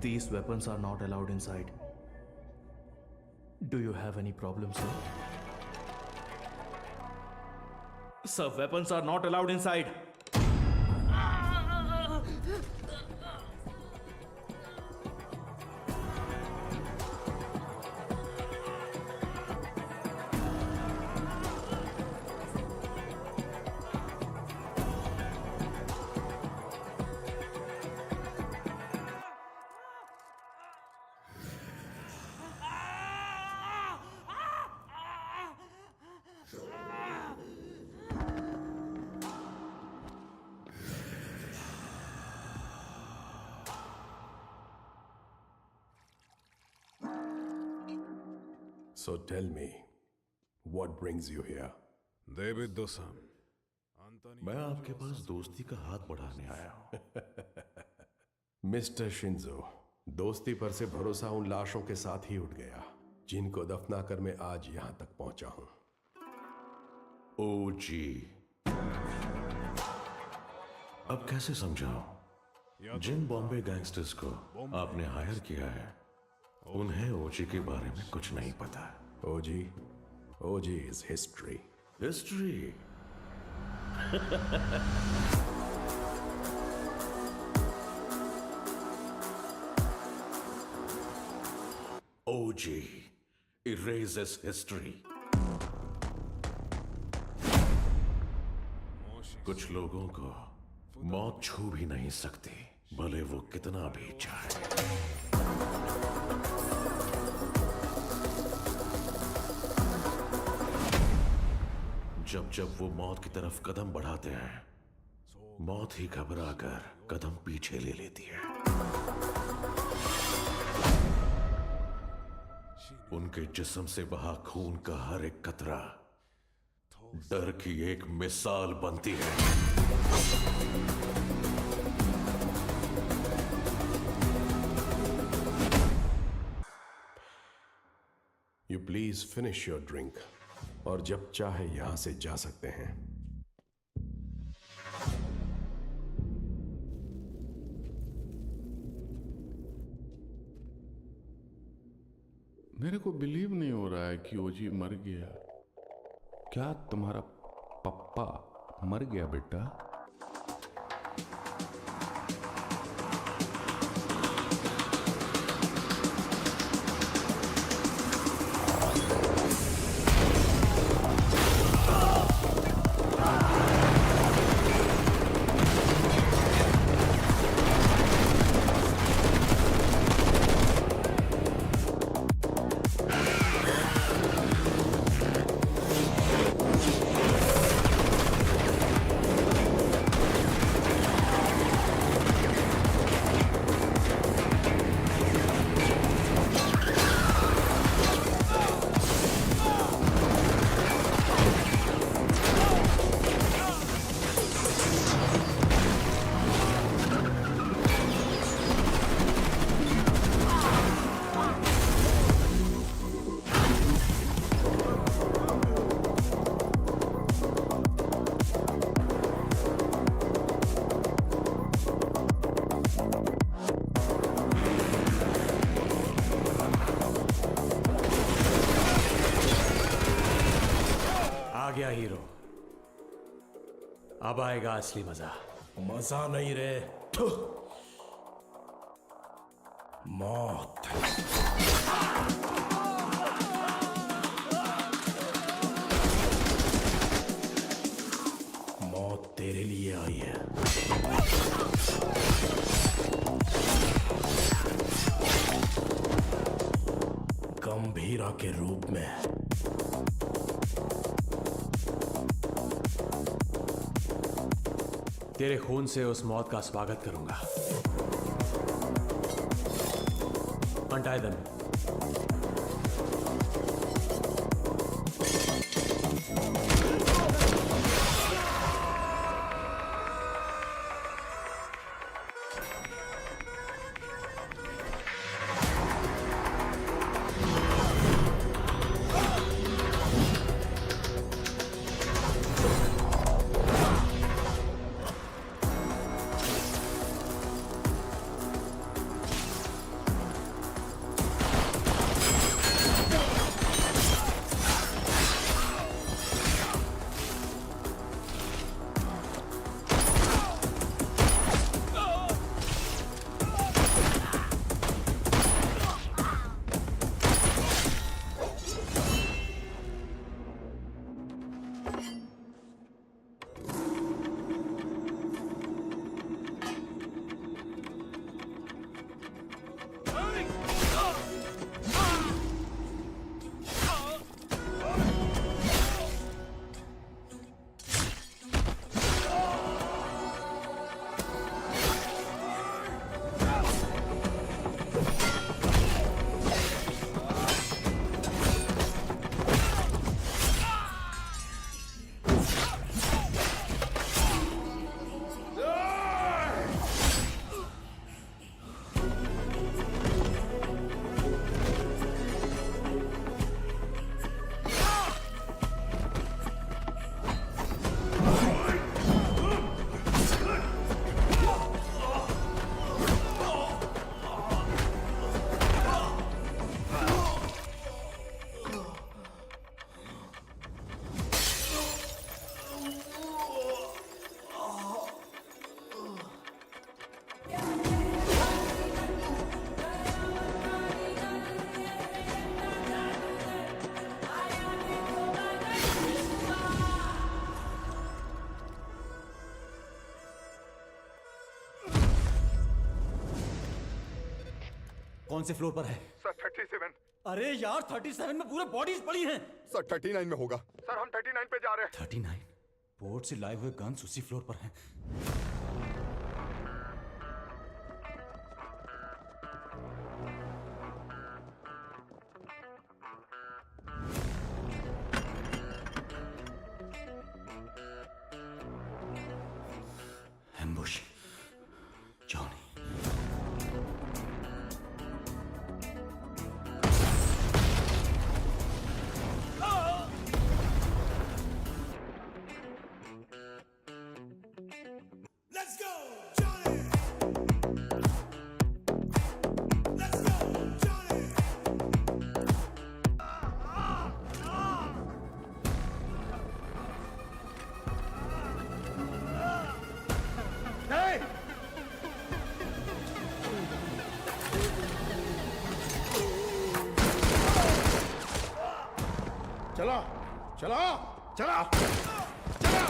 these weapons are not allowed inside. Do you have any problem, sir? Sir, weapons are not allowed inside. So tell me, what brings you here? David दोसम, मैं आपके पास दोस्ती का हाथ बढ़ाने आया हूं। मिस्टर शिंजो, दोस्ती पर से भरोसा उन लाशों के साथ ही उठ गया जिनको दफनाकर मैं आज यहां तक पहुंचा हूं। ओजी, अब कैसे समझाऊं? जिन बॉम्बे गैंगस्टर्स को आपने हायर किया है, उन्हें ओजी के बारे में कुछ नहीं पता। OG is history. History? OG erases history. कुछ लोगों को मौत छू भी नहीं सकती, भले वो कितना भी चाहे। जब जब वो मौत की तरफ कदम बढ़ाते हैं, मौत ही घबरा कर कदम पीछे ले लेती है। उनके जिस्म से बहा खून का हर एक कतरा डर की एक मिसाल बनती है। You please finish your drink और जब चाहे यहां से जा सकते हैं। मेरे को बिलीव नहीं हो रहा है कि ओजी मर गया। क्या तुम्हारा पप्पा मर गया बेटा? गया हीरो, अब आएगा असली मजा। मजा नहीं रे, मौत। मौत तेरे लिए आई है। के रूप में। तेरे खून से उस मौत का स्वागत करूंगा। Untie them. कौन से फ्लोर पर है? सर 37। अरे यार 37 में पूरे बॉडीज पड़ी हैं। सर 39 में होगा। सर हम 39 पे जा रहे हैं। 39? पोर्ट से लाए हुए गन्स उसी फ्लोर पर हैं। एम्बुश। जॉनी। चला चला चला चला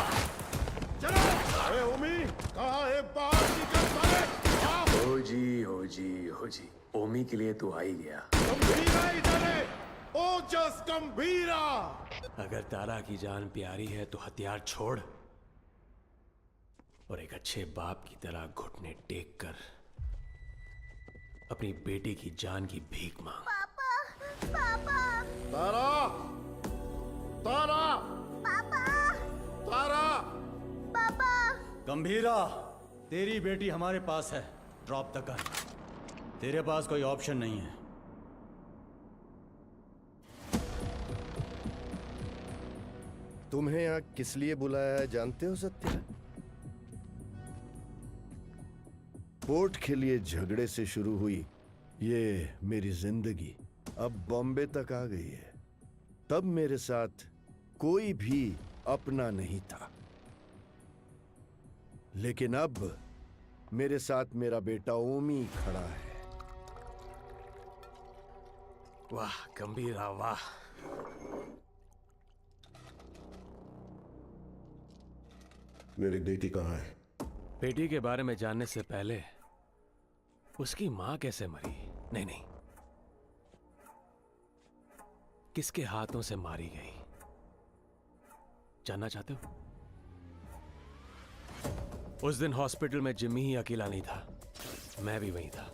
चला। अरे ओमी कहाँ है? बाहर निकल साले। हो जी ओमी के लिए तो आ ही गया। गंभीरा इधर है। ओजस गंभीरा। अगर तारा की जान प्यारी है तो हथियार छोड़ और एक अच्छे बाप की तरह घुटने टेक कर अपनी बेटी की जान की भीख मांग। पापा। तारा तारा पापा। तारा। पापा। गंभीरा, तेरी बेटी हमारे पास है। Drop the gun. तेरे पास कोई ऑप्शन नहीं है। तुम्हें यहाँ किस लिए बुलाया है जानते हो सत्या? पोर्ट के लिए झगड़े से शुरू हुई ये मेरी जिंदगी अब बॉम्बे तक आ गई है। तब मेरे साथ कोई भी अपना नहीं था, लेकिन अब मेरे साथ मेरा बेटा ओमी खड़ा है। वाह गंभीरा वाह। मेरी बेटी कहाँ है? बेटी के बारे में जानने से पहले उसकी मां कैसे मरी? नहीं, किसके हाथों से मारी गई? जानना चाहते हो? उस दिन हॉस्पिटल में जिम्मी ही अकेला नहीं था, मैं भी वहीं था।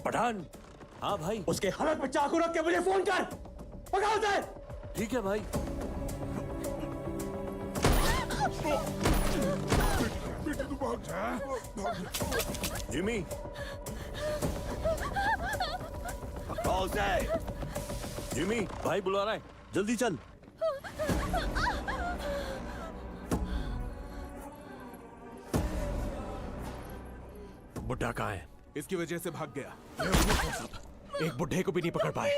पठान। हाँ भाई। उसके हालत में चाकू रख के मुझे फोन कर। पकड़ उसे। ठीक है भाई। बेटे तू भाग जा। जिमी। जिमी भाई बुला रहा है, जल्दी चल। बुड्ढा कहाँ है? इसकी वजह से भाग गया। एक बुड्ढे को भी नहीं पकड़ पाए।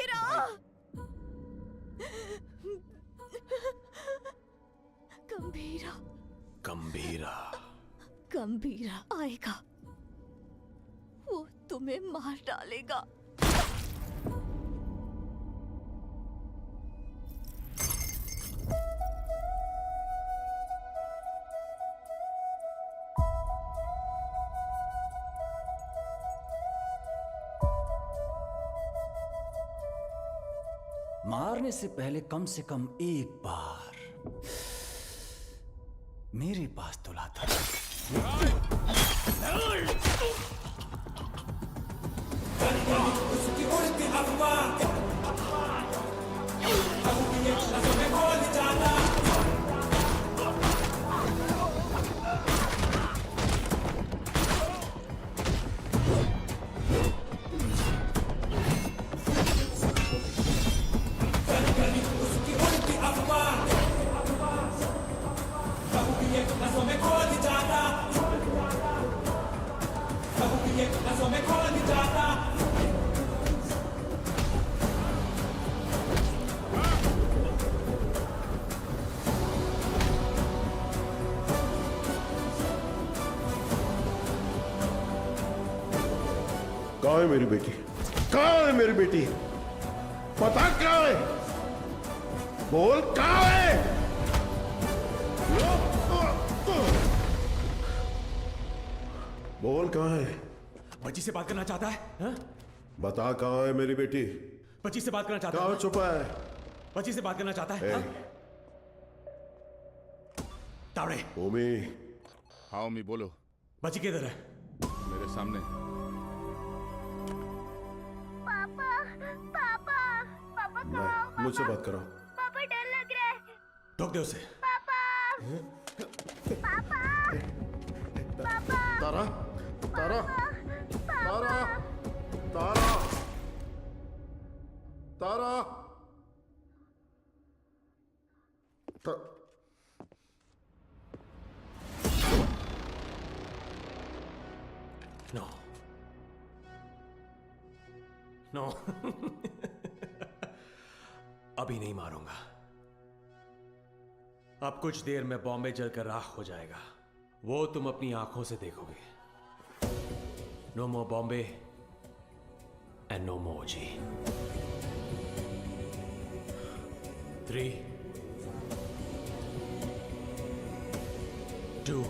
गंभीरा। गंभीरा। गंभीरा आएगा, वो तुम्हें मार डालेगा। मारने से पहले कम से कम एक बार मेरे पास तो लाता। कहाँ है मेरी बेटी? कहाँ है मेरी बेटी? पता कहाँ है? बोल कहाँ है? बोल कहाँ है? बच्ची से बात करना चाहता है? हा? बता कहाँ है मेरी बेटी? बच्ची से बात करना चाहता कहाँ है? छुपा है? बच्ची से बात करना चाहता है? हा? तावड़े। ओमी। हाँ ओमी बोलो। बच्ची किधर है? मेरे सामने। पापा, पापा, पापा कहाँ हो? नहीं, मुझसे बात करो। पापा डर लग रहा है। ठोक दे उसे। पापा, पापा, पापा। तारा, तारा, तारा, तारा, तारा, नो, नो। अभी नहीं मारूंगा। अब कुछ देर में बॉम्बे जलकर राख हो जाएगा, वो तुम अपनी आंखों से देखोगे। No more Bombay and no more जी। 3, 2,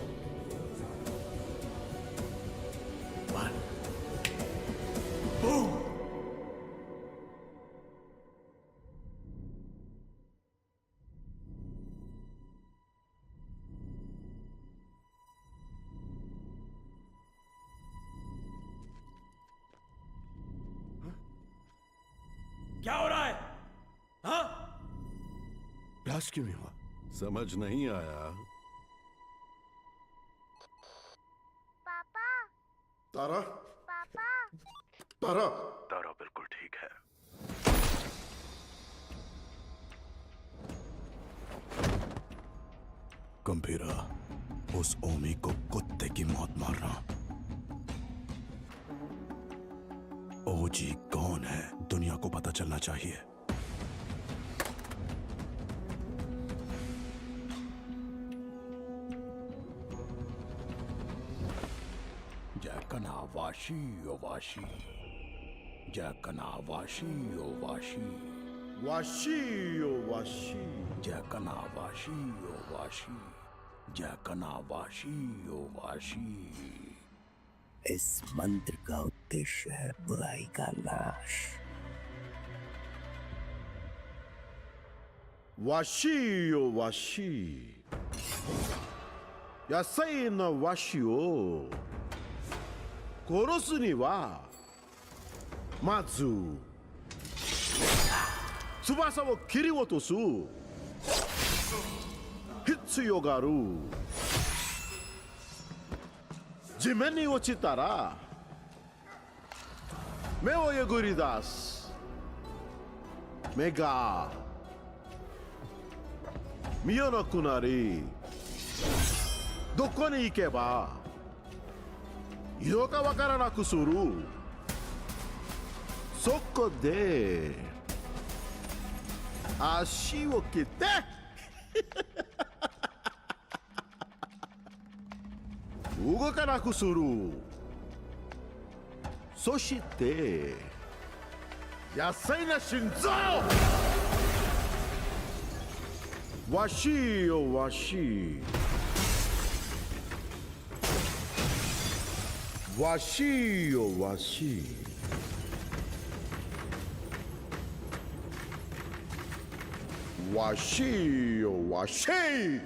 1, boom! क्या हो रहा है? हाँ? ब्लास्ट क्यों नहीं हुआ? समझ नहीं आया। पापा, तारा, पापा, तारा, तारा बिल्कुल ठीक है। गंभीरा, उस ओमी को कुत्ते की मौत मारना। ओजी कौन है, दुनिया को पता चलना चाहिए। जैकना वाशी ओ वाशी, जैकना वाशी ओ वाशी, वाशी ओ वाशी, जैकना वाशी ओ वाशी, जैकना वाशी ओ वाशी। इस मंत्र का उद्देश्य है बुराई का नाश। वाशी ओ वाशी, यासई न वाशी ओ कोरोसु नि वा Matsu tsubasa wo kiriwotosu hitsuyo ga aru. Jimen ni ochitara me wo yuguridasu. Me ga miyonaku nari doko ni ikeba iro ka wakaranaku suru. Soko de ashi wo kite ugokanaku suru. Soshite yasai na shinzo. Washi o washi, washi o washi, washi o washi.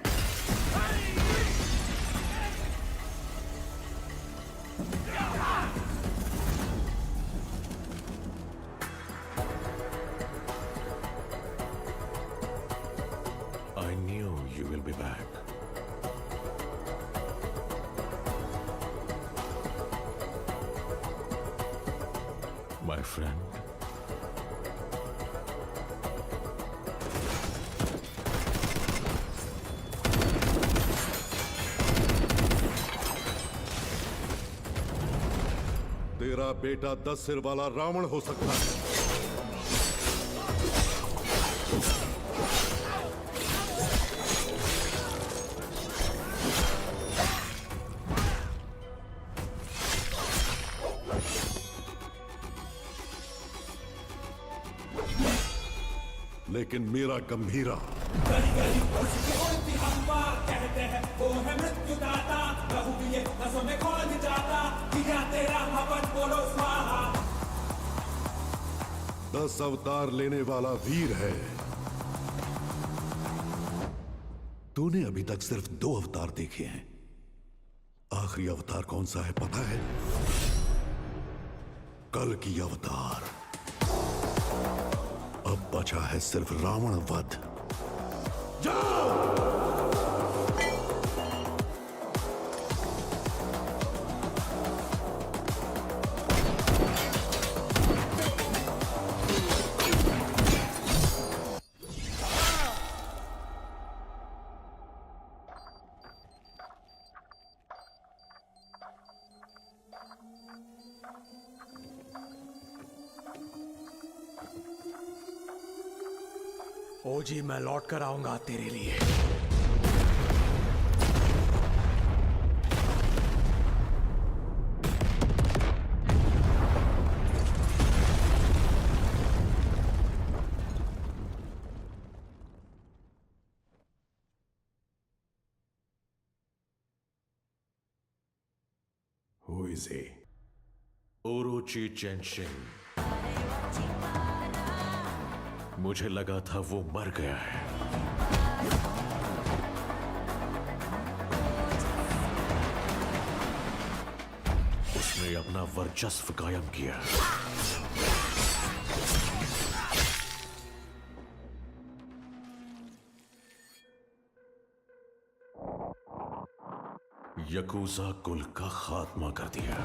I knew you will be back. My friend. तेरा बेटा 10 सिर वाला रावण हो सकता है, लेकिन मेरा गंभीरा कहते हैं वो है मृत्युदाता, लहू पिए नसों में खौल जाता, किया तेरा हवन बोलो स्वाहा। 10 अवतार लेने वाला वीर है। तूने अभी तक सिर्फ 2 अवतार देखे हैं। आखिरी अवतार कौन सा है पता है? कल की अवतार। अब बचा है सिर्फ रावण वध। जाओ! ओजी, मैं लौट कर आऊंगा तेरे लिए। Who is he? Orochi Genshin. मुझे लगा था वो मर गया है। उसने अपना वर्चस्व कायम किया। यकूजा कुल का खात्मा कर दिया।